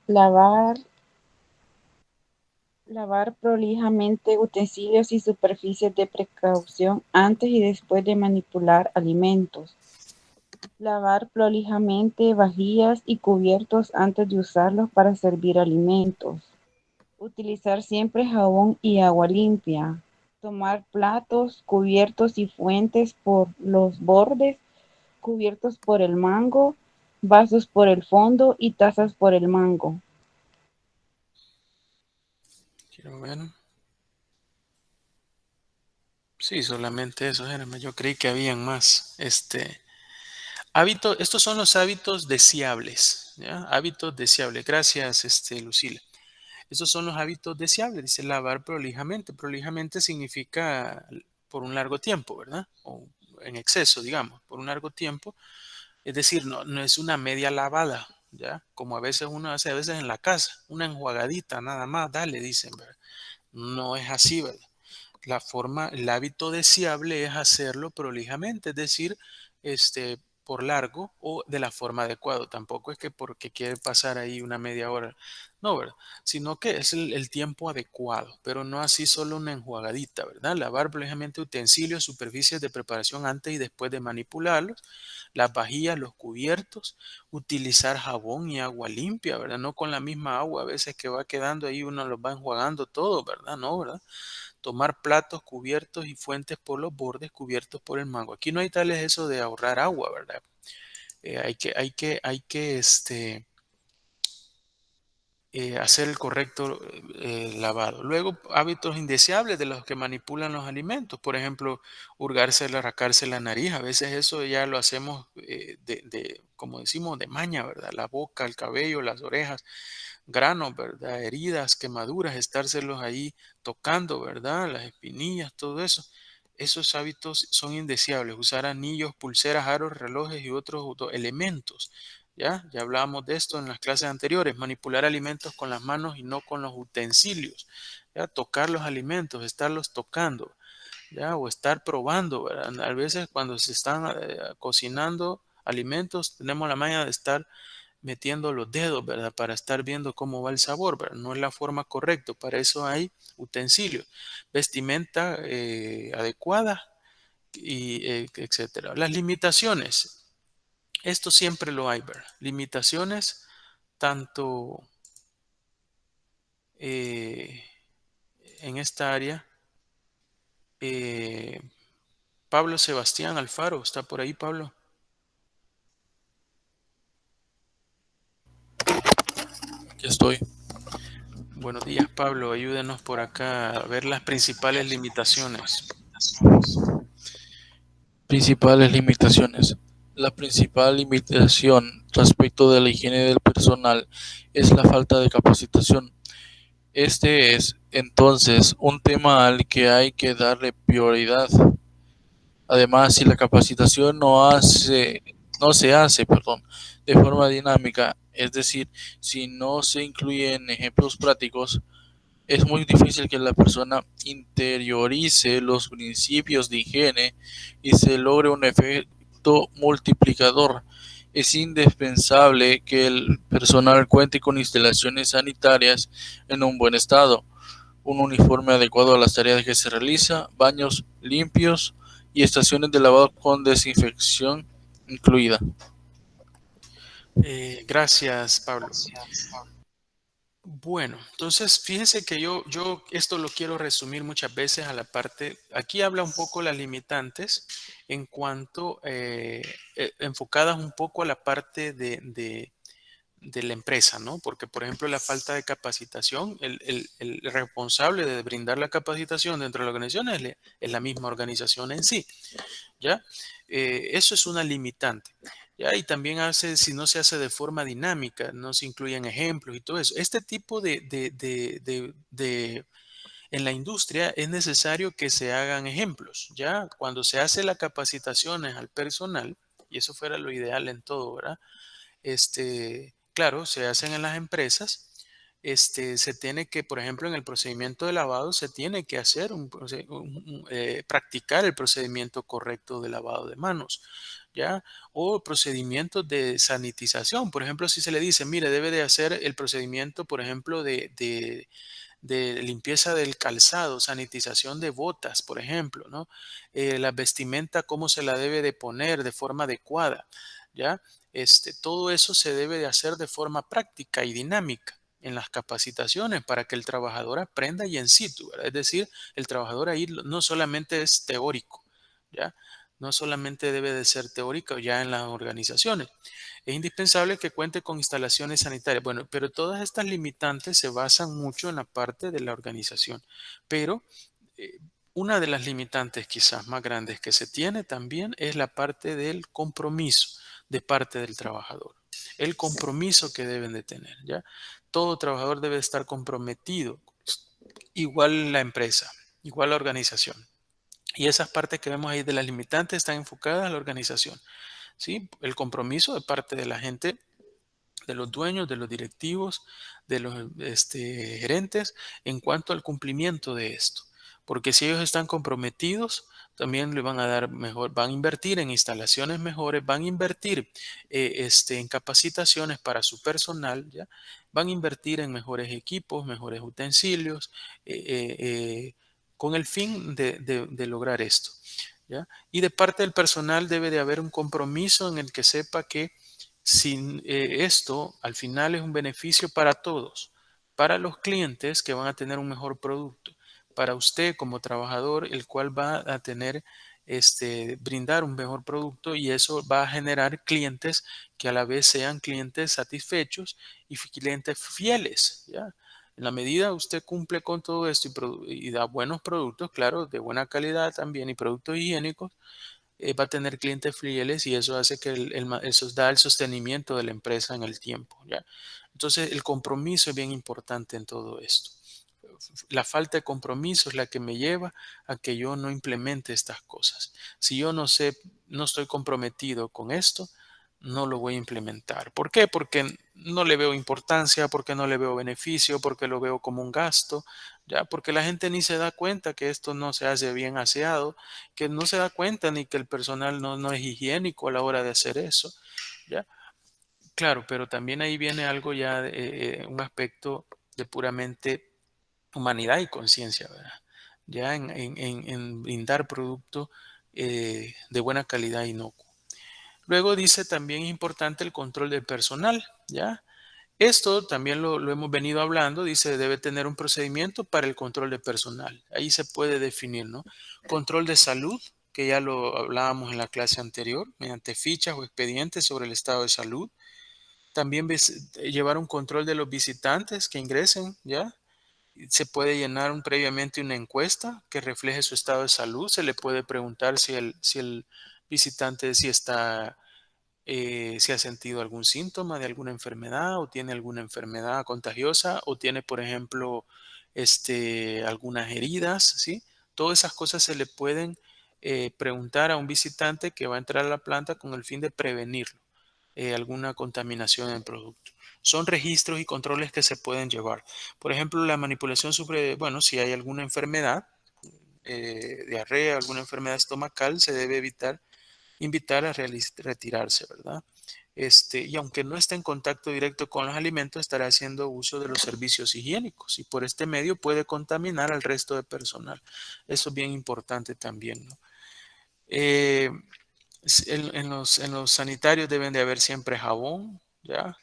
Lavar prolijamente utensilios y superficies de precaución antes y después de manipular alimentos. Lavar prolijamente vajillas y cubiertos antes de usarlos para servir alimentos. Utilizar siempre jabón y agua limpia. Tomar platos, cubiertos y fuentes por los bordes, cubiertos por el mango, vasos por el fondo y tazas por el mango. Quiero ver. Sí, solamente eso, Jeremy. Yo creí que habían más. Estos son los hábitos deseables, ¿ya? Hábitos deseables. Gracias, Lucila. Estos son los hábitos deseables. Dice lavar prolijamente. Prolijamente significa por un largo tiempo, ¿verdad? O en exceso, digamos, por un largo tiempo. Es decir, no es una media lavada, ¿ya? Como a veces uno hace a veces en la casa, una enjuagadita nada más, dale, dicen, ¿verdad? No es así, ¿verdad? El hábito deseable es hacerlo prolijamente, es decir, por largo o de la forma adecuada. Tampoco es que porque quiere pasar ahí una media hora, no, ¿verdad? Sino que es el tiempo adecuado, pero no así solo una enjuagadita, ¿verdad? Lavar prolijamente utensilios, superficies de preparación antes y después de manipularlos, las vajillas, los cubiertos, utilizar jabón y agua limpia, ¿verdad? No con la misma agua a veces que va quedando ahí uno los va enjuagando todo, ¿verdad? No, ¿verdad? Tomar platos cubiertos y fuentes por los bordes cubiertos por el mango. Aquí no hay tales eso de ahorrar agua, ¿verdad? Hacer el correcto lavado. Luego, hábitos indeseables de los que manipulan los alimentos. Por ejemplo, hurgarse, arrancarse la nariz. A veces eso ya lo hacemos como decimos, de maña, ¿verdad? La boca, el cabello, las orejas, granos, ¿verdad? Heridas, quemaduras, estárselos ahí tocando, ¿verdad? Las espinillas, todo eso. Esos hábitos son indeseables. Usar anillos, pulseras, aros, relojes y otros elementos. Ya hablábamos de esto en las clases anteriores. Manipular alimentos con las manos y no con los utensilios. ¿Ya? Tocar los alimentos, estarlos tocando. ¿Ya? O estar probando, ¿verdad? A veces cuando se están cocinando alimentos, tenemos la maña de estar metiendo los dedos, ¿verdad? Para estar viendo cómo va el sabor, ¿verdad? No es la forma correcta. Para eso hay utensilios, vestimenta adecuada y etcétera. Las limitaciones. Esto siempre lo hay, ¿verdad? Limitaciones tanto en esta área. Pablo Sebastián Alfaro, ¿está por ahí, Pablo? Aquí estoy. Buenos días, Pablo. Ayúdenos por acá a ver las principales limitaciones. Principales limitaciones. La principal limitación respecto de la higiene del personal es la falta de capacitación. Este es, entonces, un tema al que hay que darle prioridad. Además, si la capacitación no se hace, de forma dinámica, es decir, si no se incluyen ejemplos prácticos, es muy difícil que la persona interiorice los principios de higiene y se logre un efecto multiplicador. Es indispensable que el personal cuente con instalaciones sanitarias en un buen estado, un uniforme adecuado a las tareas que se realiza, baños limpios y estaciones de lavado con desinfección incluida. Gracias, Pablo. Bueno, entonces fíjense que yo esto lo quiero resumir muchas veces a la parte, aquí habla un poco las limitantes en cuanto, enfocadas un poco a la parte de la empresa, ¿no? Porque, por ejemplo, la falta de capacitación, el responsable de brindar la capacitación dentro de la organización es la misma organización en sí, ¿ya? Eso es una limitante. ¿Ya? Y también si no se hace de forma dinámica, no se incluyen ejemplos y todo eso. Este tipo en la industria es necesario que se hagan ejemplos, ¿ya? Cuando se hace la capacitaciones al personal, y eso fuera lo ideal en todo, ¿verdad? Claro, se hacen en las empresas. Se tiene que, por ejemplo, en el procedimiento de lavado, se tiene que hacer practicar el procedimiento correcto de lavado de manos, ¿ya? O procedimientos de sanitización. Por ejemplo, si se le dice, mire, debe de hacer el procedimiento, por ejemplo, de limpieza del calzado, sanitización de botas, por ejemplo, ¿no? La vestimenta, cómo se la debe de poner de forma adecuada, ¿ya? Todo eso se debe de hacer de forma práctica y dinámica en las capacitaciones para que el trabajador aprenda y en situ, ¿verdad? Es decir, el trabajador ahí no solamente es teórico, ¿ya? No solamente debe de ser teórico ya en las organizaciones. Es indispensable que cuente con instalaciones sanitarias. Bueno, pero todas estas limitantes se basan mucho en la parte de la organización. Pero eh, una de las limitantes quizás más grandes que se tiene también es la parte del compromiso de parte del trabajador. El compromiso que deben de tener, ¿ya? Todo trabajador debe estar comprometido, igual la empresa, igual la organización. Y esas partes que vemos ahí de las limitantes están enfocadas a la organización, ¿sí? El compromiso de parte de la gente, de los dueños, de los directivos, de los gerentes en cuanto al cumplimiento de esto. Porque si ellos están comprometidos, también le van a dar mejor, van a invertir en instalaciones mejores, van a invertir en capacitaciones para su personal, ¿ya? Van a invertir en mejores equipos, mejores utensilios, con el fin de lograr esto, ¿ya? Y de parte del personal debe de haber un compromiso en el que sepa que sin esto, al final es un beneficio para todos, para los clientes que van a tener un mejor producto, para usted como trabajador, el cual va a tener, brindar un mejor producto y eso va a generar clientes que a la vez sean clientes satisfechos y clientes fieles, ¿ya? En la medida usted cumple con todo esto y da buenos productos, claro, de buena calidad también y productos higiénicos, va a tener clientes fieles y eso hace que eso da el sostenimiento de la empresa en el tiempo, ¿ya? Entonces, el compromiso es bien importante en todo esto. La falta de compromiso es la que me lleva a que yo no implemente estas cosas. Si yo no sé, no estoy comprometido con esto, no lo voy a implementar. ¿Por qué? Porque no le veo importancia, porque no le veo beneficio, porque lo veo como un gasto, ya, porque la gente ni se da cuenta que esto no se hace bien aseado, que no se da cuenta ni que el personal no es higiénico a la hora de hacer eso, ya. Claro, pero también ahí viene algo ya, un aspecto de puramente humanidad y conciencia, ¿verdad? Ya en brindar producto de buena calidad inocuo. Luego dice también es importante el control del personal, ¿ya? Esto también lo hemos venido hablando, dice debe tener un procedimiento para el control de personal. Ahí se puede definir, ¿no? Control de salud, que ya lo hablábamos en la clase anterior, mediante fichas o expedientes sobre el estado de salud. También llevar un control de los visitantes que ingresen, ¿ya? Se puede llenar previamente una encuesta que refleje su estado de salud. Se le puede preguntar si el visitante si ha sentido algún síntoma de alguna enfermedad o tiene alguna enfermedad contagiosa o tiene, por ejemplo, algunas heridas, ¿sí? Todas esas cosas se le pueden preguntar a un visitante que va a entrar a la planta con el fin de prevenirlo, alguna contaminación en el producto. Son registros y controles que se pueden llevar. Por ejemplo, la manipulación bueno, si hay alguna enfermedad, diarrea, alguna enfermedad estomacal, se debe invitar a retirarse, ¿verdad? Y aunque no esté en contacto directo con los alimentos, estará haciendo uso de los servicios higiénicos y por este medio puede contaminar al resto de personal. Eso es bien importante también, ¿no? En los sanitarios deben de haber siempre jabón, ¿ya?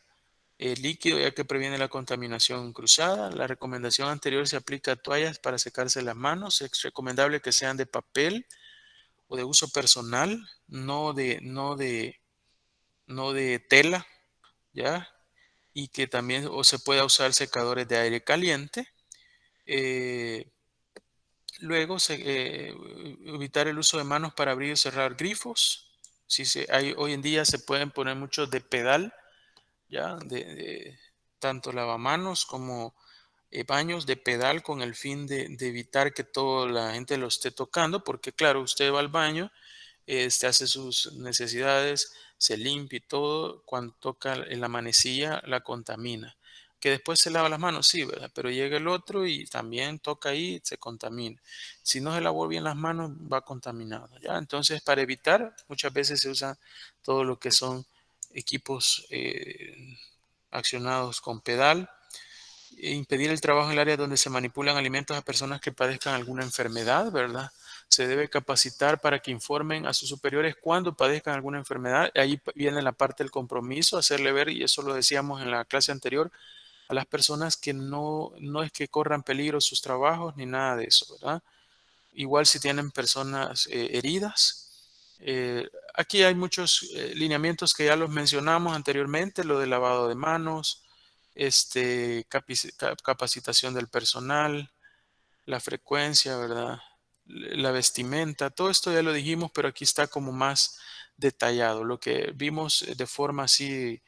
Líquido, ya que previene la contaminación cruzada. La recomendación anterior se aplica a toallas para secarse las manos. Es recomendable que sean de papel o de uso personal, no de tela, ¿ya? Y que también se pueda usar secadores de aire caliente. Luego, evitar el uso de manos para abrir y cerrar grifos. Hoy en día se pueden poner muchos de pedal, ¿ya? Tanto lavamanos como baños de pedal con el fin de evitar que toda la gente lo esté tocando, porque claro, usted va al baño, hace sus necesidades, se limpia y todo, cuando toca en la manecilla la contamina. Que después se lava las manos, sí, ¿verdad? Pero llega el otro y también toca ahí, se contamina. Si no se lavó bien las manos, va contaminado, ¿ya? Entonces, para evitar, muchas veces se usa todo lo que son equipos accionados con pedal. Impedir el trabajo en el área donde se manipulan alimentos a personas que padezcan alguna enfermedad, ¿verdad? Se debe capacitar para que informen a sus superiores cuando padezcan alguna enfermedad. Ahí viene la parte del compromiso, hacerle ver, y eso lo decíamos en la clase anterior, a las personas que no es que corran peligro sus trabajos ni nada de eso, ¿verdad? Igual si tienen personas heridas. Aquí hay muchos lineamientos que ya los mencionamos anteriormente, lo del lavado de manos, capacitación del personal, la frecuencia, ¿verdad? La vestimenta, todo esto ya lo dijimos, pero aquí está como más detallado. Lo que vimos de forma así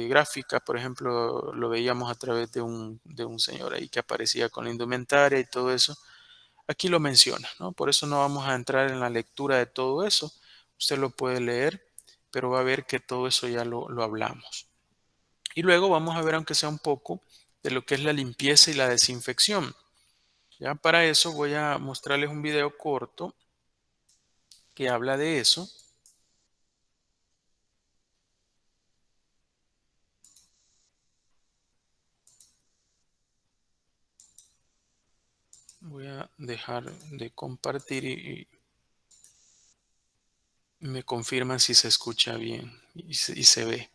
gráfica, por ejemplo, lo veíamos a través de un señor ahí que aparecía con la indumentaria y todo eso. Aquí lo menciona, ¿no? Por eso no vamos a entrar en la lectura de todo eso. Usted lo puede leer, pero va a ver que todo eso ya lo hablamos. Y luego vamos a ver, aunque sea un poco, de lo que es la limpieza y la desinfección. Ya para eso voy a mostrarles un video corto que habla de eso. Voy a dejar de compartir y me confirman si se escucha bien y se ve.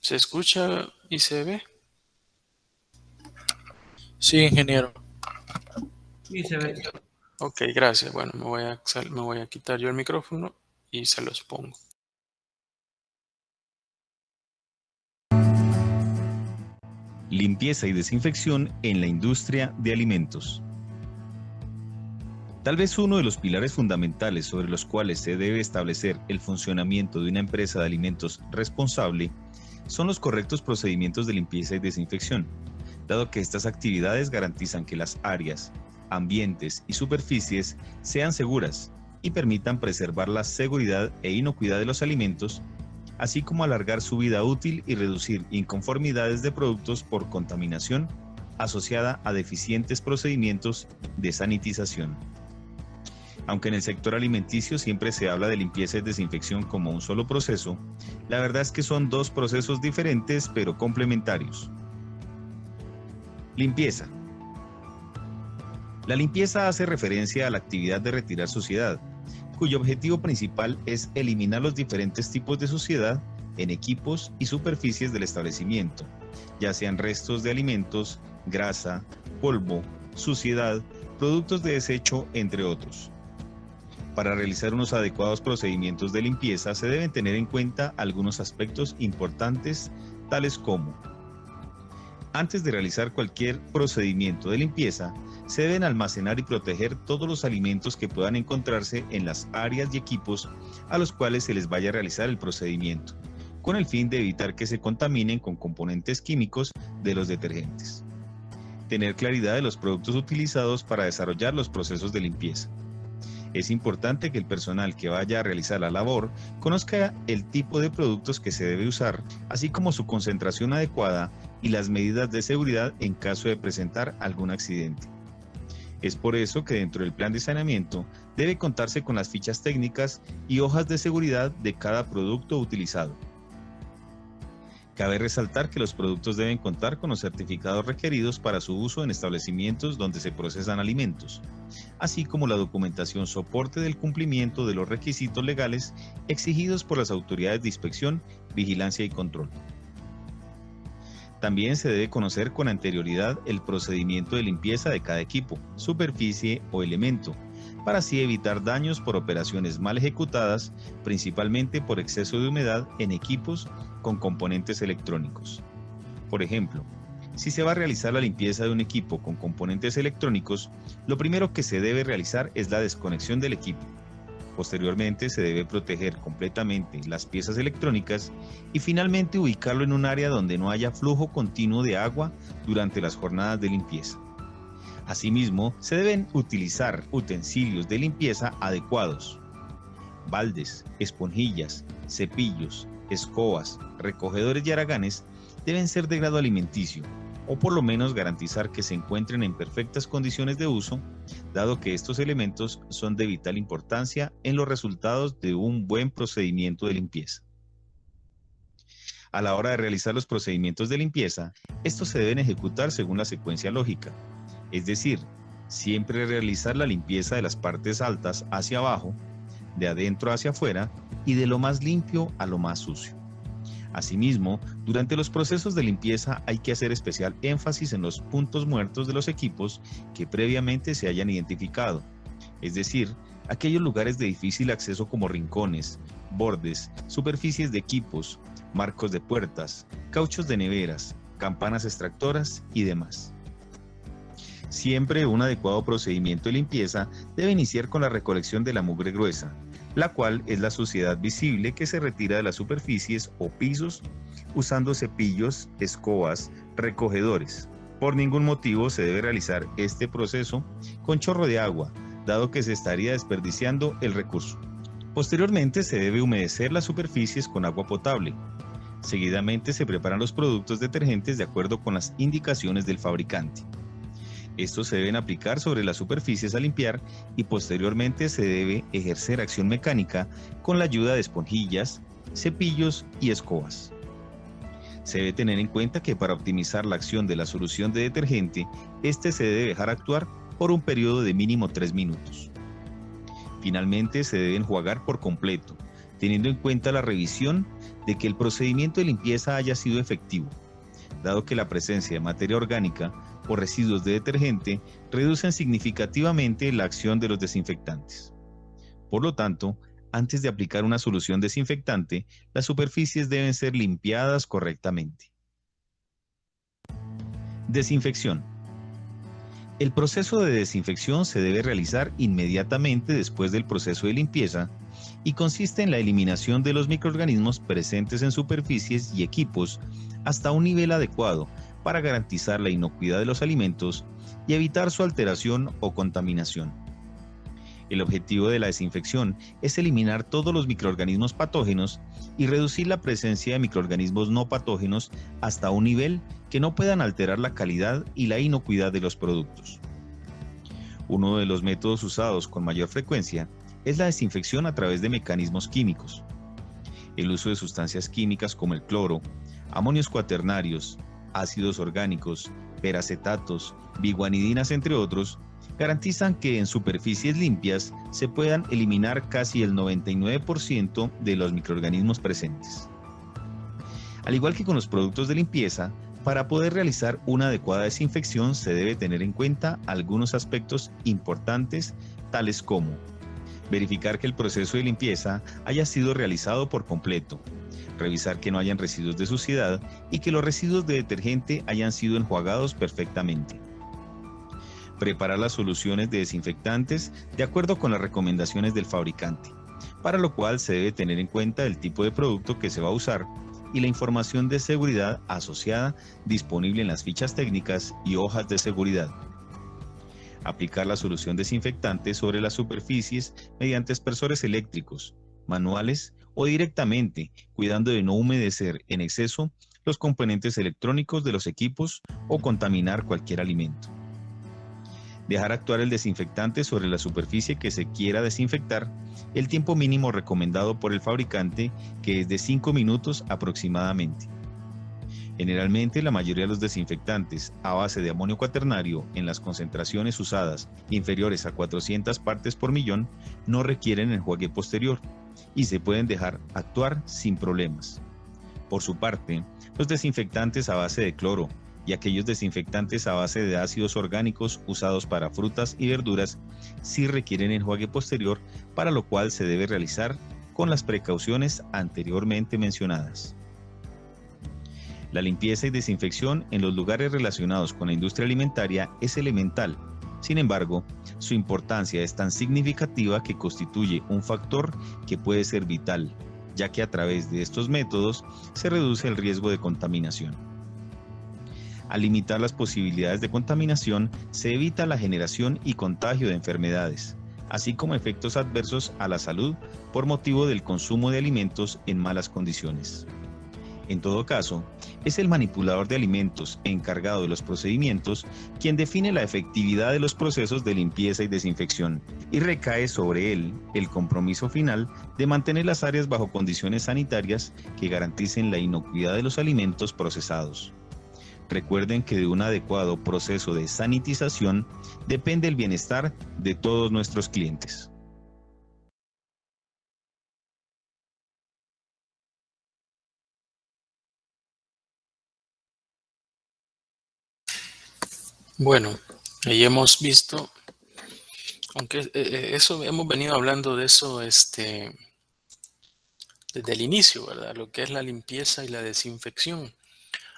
¿Se escucha y se ve? Sí, ingeniero. Sí, se ve. Ok, gracias. Bueno, me voy a quitar yo el micrófono y se los pongo. Limpieza y desinfección en la industria de alimentos. Tal vez uno de los pilares fundamentales sobre los cuales se debe establecer el funcionamiento de una empresa de alimentos responsable son los correctos procedimientos de limpieza y desinfección, dado que estas actividades garantizan que las áreas, ambientes y superficies sean seguras y permitan preservar la seguridad e inocuidad de los alimentos, así como alargar su vida útil y reducir inconformidades de productos por contaminación asociada a deficientes procedimientos de sanitización. Aunque en el sector alimenticio siempre se habla de limpieza y desinfección como un solo proceso, la verdad es que son dos procesos diferentes pero complementarios. Limpieza. La limpieza hace referencia a la actividad de retirar suciedad, cuyo objetivo principal es eliminar los diferentes tipos de suciedad en equipos y superficies del establecimiento, ya sean restos de alimentos, grasa, polvo, suciedad, productos de desecho, entre otros. Para realizar unos adecuados procedimientos de limpieza se deben tener en cuenta algunos aspectos importantes, tales como: antes de realizar cualquier procedimiento de limpieza, se deben almacenar y proteger todos los alimentos que puedan encontrarse en las áreas y equipos a los cuales se les vaya a realizar el procedimiento, con el fin de evitar que se contaminen con componentes químicos de los detergentes. Tener claridad de los productos utilizados para desarrollar los procesos de limpieza. Es importante que el personal que vaya a realizar la labor conozca el tipo de productos que se debe usar, así como su concentración adecuada y las medidas de seguridad en caso de presentar algún accidente. Es por eso que dentro del plan de saneamiento debe contarse con las fichas técnicas y hojas de seguridad de cada producto utilizado. Cabe resaltar que los productos deben contar con los certificados requeridos para su uso en establecimientos donde se procesan alimentos, así como la documentación soporte del cumplimiento de los requisitos legales exigidos por las autoridades de inspección, vigilancia y control. También se debe conocer con anterioridad el procedimiento de limpieza de cada equipo, superficie o elemento, para así evitar daños por operaciones mal ejecutadas, principalmente por exceso de humedad en equipos con componentes electrónicos. Por ejemplo, si se va a realizar la limpieza de un equipo con componentes electrónicos, lo primero que se debe realizar es la desconexión del equipo. Posteriormente se debe proteger completamente las piezas electrónicas y finalmente ubicarlo en un área donde no haya flujo continuo de agua durante las jornadas de limpieza. Asimismo, se deben utilizar utensilios de limpieza adecuados. Baldes, esponjillas, cepillos, escobas, recogedores y haraganes deben ser de grado alimenticio, o por lo menos garantizar que se encuentren en perfectas condiciones de uso, dado que estos elementos son de vital importancia en los resultados de un buen procedimiento de limpieza. A la hora de realizar los procedimientos de limpieza, estos se deben ejecutar según la secuencia lógica, es decir, siempre realizar la limpieza de las partes altas hacia abajo, de adentro hacia afuera y de lo más limpio a lo más sucio. Asimismo, durante los procesos de limpieza hay que hacer especial énfasis en los puntos muertos de los equipos que previamente se hayan identificado, es decir, aquellos lugares de difícil acceso como rincones, bordes, superficies de equipos, marcos de puertas, cauchos de neveras, campanas extractoras y demás. Siempre un adecuado procedimiento de limpieza debe iniciar con la recolección de la mugre gruesa, la cual es la suciedad visible que se retira de las superficies o pisos usando cepillos, escobas, recogedores. Por ningún motivo se debe realizar este proceso con chorro de agua, dado que se estaría desperdiciando el recurso. Posteriormente se debe humedecer las superficies con agua potable. Seguidamente se preparan los productos detergentes de acuerdo con las indicaciones del fabricante. Estos se deben aplicar sobre las superficies a limpiar y posteriormente se debe ejercer acción mecánica con la ayuda de esponjillas, cepillos y escobas. Se debe tener en cuenta que para optimizar la acción de la solución de detergente, este se debe dejar actuar por un periodo de mínimo 3 minutos. Finalmente se debe enjuagar por completo, teniendo en cuenta la revisión de que el procedimiento de limpieza haya sido efectivo, dado que la presencia de materia orgánica o residuos de detergente reducen significativamente la acción de los desinfectantes. Por lo tanto, antes de aplicar una solución desinfectante, las superficies deben ser limpiadas correctamente. Desinfección. El proceso de desinfección se debe realizar inmediatamente después del proceso de limpieza y consiste en la eliminación de los microorganismos presentes en superficies y equipos hasta un nivel adecuado para garantizar la inocuidad de los alimentos y evitar su alteración o contaminación. El objetivo de la desinfección es eliminar todos los microorganismos patógenos y reducir la presencia de microorganismos no patógenos hasta un nivel que no puedan alterar la calidad y la inocuidad de los productos. Uno de los métodos usados con mayor frecuencia es la desinfección a través de mecanismos químicos. El uso de sustancias químicas como el cloro, amonios cuaternarios, ácidos orgánicos, peracetatos, biguanidinas, entre otros, garantizan que en superficies limpias se puedan eliminar casi el 99% de los microorganismos presentes. Al igual que con los productos de limpieza, para poder realizar una adecuada desinfección se debe tener en cuenta algunos aspectos importantes, tales como verificar que el proceso de limpieza haya sido realizado por completo, revisar que no hayan residuos de suciedad y que los residuos de detergente hayan sido enjuagados perfectamente. Preparar las soluciones de desinfectantes de acuerdo con las recomendaciones del fabricante, para lo cual se debe tener en cuenta el tipo de producto que se va a usar y la información de seguridad asociada disponible en las fichas técnicas y hojas de seguridad. Aplicar la solución desinfectante sobre las superficies mediante aspersores eléctricos, manuales o directamente, cuidando de no humedecer en exceso los componentes electrónicos de los equipos o contaminar cualquier alimento. Dejar actuar el desinfectante sobre la superficie que se quiera desinfectar el tiempo mínimo recomendado por el fabricante, que es de 5 minutos aproximadamente. Generalmente, la mayoría de los desinfectantes a base de amonio cuaternario en las concentraciones usadas inferiores a 400 partes por millón no requieren enjuague posterior y se pueden dejar actuar sin problemas. Por su parte, los desinfectantes a base de cloro y aquellos desinfectantes a base de ácidos orgánicos usados para frutas y verduras sí requieren enjuague posterior, para lo cual se debe realizar con las precauciones anteriormente mencionadas. La limpieza y desinfección en los lugares relacionados con la industria alimentaria es elemental. Sin embargo, su importancia es tan significativa que constituye un factor que puede ser vital, ya que a través de estos métodos se reduce el riesgo de contaminación. Al limitar las posibilidades de contaminación, se evita la generación y contagio de enfermedades, así como efectos adversos a la salud por motivo del consumo de alimentos en malas condiciones. En todo caso, es el manipulador de alimentos encargado de los procedimientos quien define la efectividad de los procesos de limpieza y desinfección, y recae sobre él el compromiso final de mantener las áreas bajo condiciones sanitarias que garanticen la inocuidad de los alimentos procesados. Recuerden que de un adecuado proceso de sanitización depende el bienestar de todos nuestros clientes. Bueno, ahí hemos visto, aunque eso hemos venido hablando de eso desde el inicio, ¿verdad? Lo que es la limpieza y la desinfección.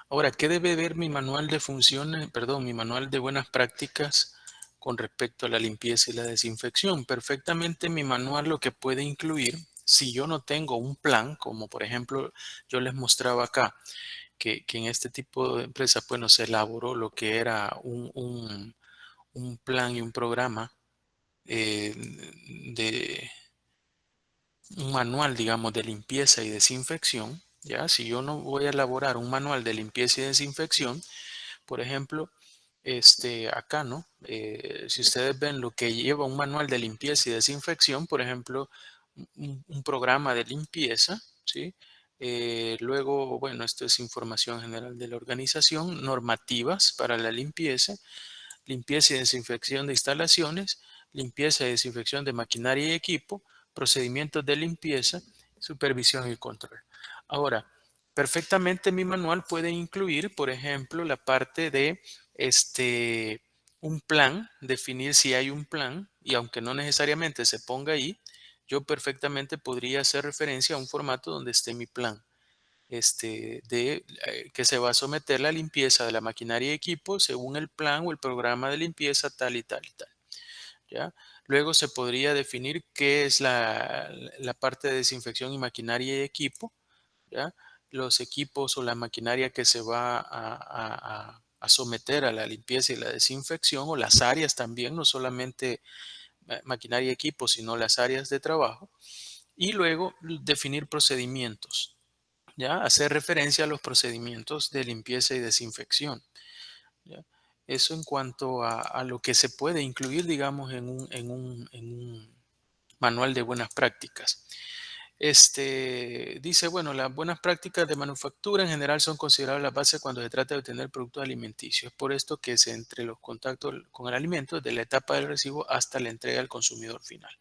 Ahora, ¿qué debe ver mi manual de funciones, mi manual de buenas prácticas con respecto a la limpieza y la desinfección? Perfectamente mi manual lo que puede incluir, si yo no tengo un plan, como por ejemplo yo les mostraba acá, que en este tipo de empresas, bueno, se elaboró lo que era un plan y un programa de un manual, digamos, de limpieza y desinfección. Ya, si yo no voy a elaborar un manual de limpieza y desinfección, por ejemplo, acá, ¿no? Si ustedes ven lo que lleva un manual de limpieza y desinfección, por ejemplo, un programa de limpieza, ¿sí? Luego, bueno, esto es información general de la organización, normativas para la limpieza y desinfección de instalaciones, limpieza y desinfección de maquinaria y equipo, procedimientos de limpieza, supervisión y control. Ahora, perfectamente mi manual puede incluir, por ejemplo, la parte de un plan, definir si hay un plan, y aunque no necesariamente se ponga ahí, yo perfectamente podría hacer referencia a un formato donde esté mi plan. Que se va a someter la limpieza de la maquinaria y equipo según el plan o el programa de limpieza tal y tal y tal. ¿Ya? Luego se podría definir qué es la parte de desinfección y maquinaria y equipo, ¿ya? Los equipos o la maquinaria que se va a someter a la limpieza y la desinfección, o las áreas también, no solamente maquinaria y equipo, sino las áreas de trabajo. Y luego definir procedimientos. ¿Ya? Hacer referencia a los procedimientos de limpieza y desinfección. ¿Ya? Eso en cuanto a lo que se puede incluir, digamos, en un manual de buenas prácticas. Dice, bueno, las buenas prácticas de manufactura en general son consideradas la base cuando se trata de obtener productos alimenticios. Es por esto que es entre los contactos con el alimento, desde la etapa del recibo hasta la entrega al consumidor final.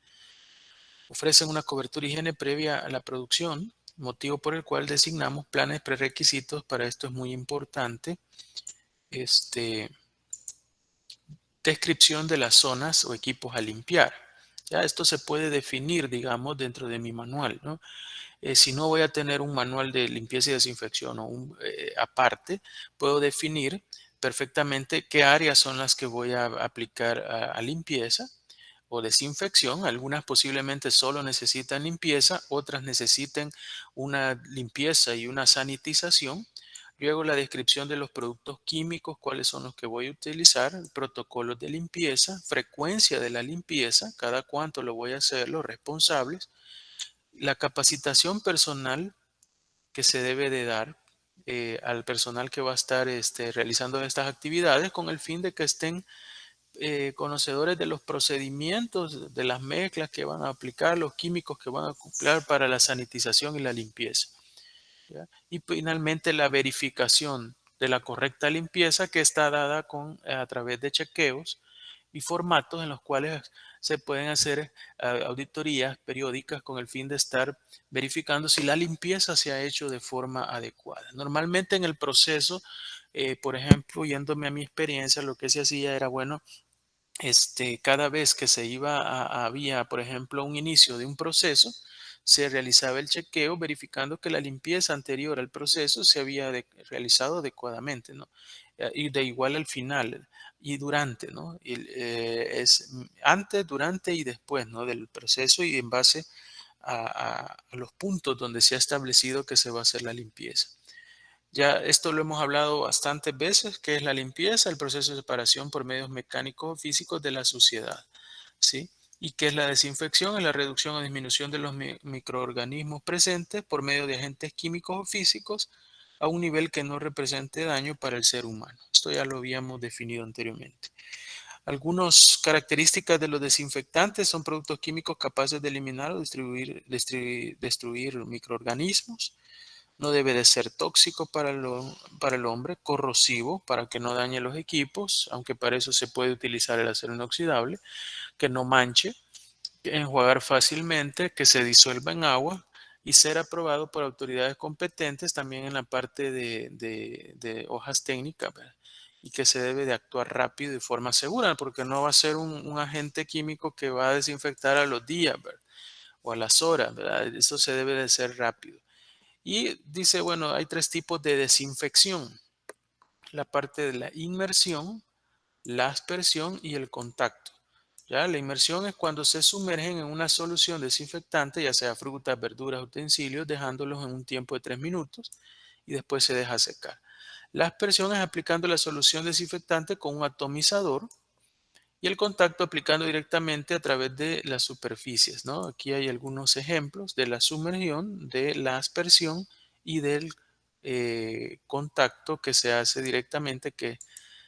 Ofrecen una cobertura y higiene previa a la producción, motivo por el cual designamos planes prerequisitos. Para esto es muy importante. Descripción de las zonas o equipos a limpiar. Ya esto se puede definir, digamos, dentro de mi manual, ¿no? Si no voy a tener un manual de limpieza y desinfección o aparte, puedo definir perfectamente qué áreas son las que voy a aplicar a limpieza o desinfección. Algunas posiblemente solo necesitan limpieza, otras necesiten una limpieza y una sanitización. Luego la descripción de los productos químicos, cuáles son los que voy a utilizar, protocolos de limpieza, frecuencia de la limpieza, cada cuánto lo voy a hacer, los responsables, la capacitación personal que se debe de dar al personal que va a estar realizando estas actividades con el fin de que estén conocedores de los procedimientos, de las mezclas que van a aplicar, los químicos que van a aplicar para la sanitización y la limpieza. ¿Ya? Y finalmente la verificación de la correcta limpieza que está dada a través de chequeos y formatos en los cuales se pueden hacer auditorías periódicas con el fin de estar verificando si la limpieza se ha hecho de forma adecuada. Normalmente en el proceso, por ejemplo, yéndome a mi experiencia, lo que se hacía era, bueno, cada vez que se había, por ejemplo, un inicio de un proceso, se realizaba el chequeo verificando que la limpieza anterior al proceso se había realizado adecuadamente, ¿no? Y de igual al final y durante, ¿no? Es antes, durante y después, ¿no? Del proceso y en base a los puntos donde se ha establecido que se va a hacer la limpieza. Ya esto lo hemos hablado bastantes veces, que es la limpieza, el proceso de separación por medios mecánicos o físicos de la suciedad, ¿sí? Y que es la desinfección, es la reducción o disminución de los microorganismos presentes por medio de agentes químicos o físicos a un nivel que no represente daño para el ser humano. Esto ya lo habíamos definido anteriormente. Algunas características de los desinfectantes son productos químicos capaces de eliminar o destruir microorganismos. No debe de ser tóxico para el hombre, corrosivo para que no dañe los equipos, aunque para eso se puede utilizar el acero inoxidable, que no manche, que enjuagar fácilmente, que se disuelva en agua y ser aprobado por autoridades competentes también en la parte de hojas técnicas, ¿verdad? Y que se debe de actuar rápido y de forma segura, porque no va a ser un agente químico que va a desinfectar a los días, ¿verdad? O a las horas, ¿verdad? Eso se debe de ser rápido. Y dice, bueno, hay 3 tipos de desinfección. La parte de la inmersión, la aspersión y el contacto. ¿Ya? La inmersión es cuando se sumergen en una solución desinfectante, ya sea frutas, verduras, utensilios, dejándolos en un tiempo de 3 minutos y después se deja secar. La aspersión es aplicando la solución desinfectante con un atomizador y el contacto aplicando directamente a través de las superficies, ¿no? Aquí hay algunos ejemplos de la sumergión, de la aspersión y del contacto que se hace directamente, que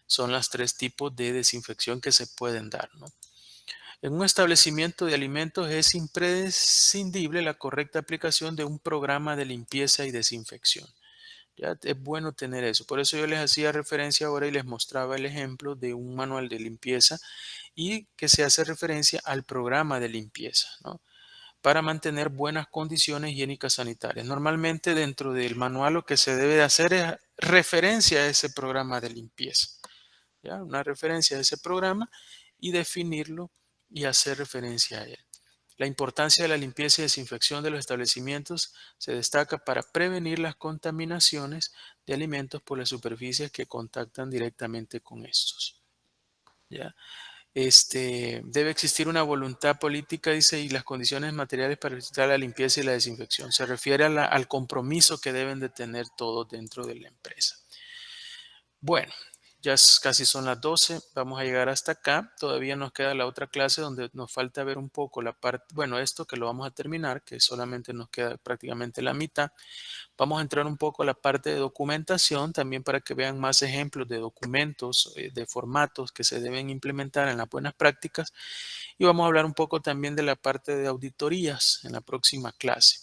son los 3 tipos de desinfección que se pueden dar, ¿no? En un establecimiento de alimentos es imprescindible la correcta aplicación de un programa de limpieza y desinfección. Ya es bueno tener eso. Por eso yo les hacía referencia ahora y les mostraba el ejemplo de un manual de limpieza y que se hace referencia al programa de limpieza, ¿no? Para mantener buenas condiciones higiénicas sanitarias. Normalmente dentro del manual lo que se debe de hacer es referencia a ese programa de limpieza, ¿ya? Una referencia a ese programa y definirlo y hacer referencia a él. La importancia de la limpieza y desinfección de los establecimientos se destaca para prevenir las contaminaciones de alimentos por las superficies que contactan directamente con estos, ¿ya? Debe existir una voluntad política, dice, y las condiciones materiales para realizar la limpieza y la desinfección. Se refiere al compromiso que deben de tener todos dentro de la empresa. Bueno, ya casi son las 12, vamos a llegar hasta acá. Todavía nos queda la otra clase donde nos falta ver un poco la parte, bueno, esto que lo vamos a terminar, que solamente nos queda prácticamente la mitad. Vamos a entrar un poco a la parte de documentación, también para que vean más ejemplos de documentos, de formatos que se deben implementar en las buenas prácticas. Y vamos a hablar un poco también de la parte de auditorías en la próxima clase.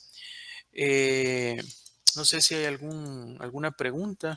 No sé si hay alguna pregunta.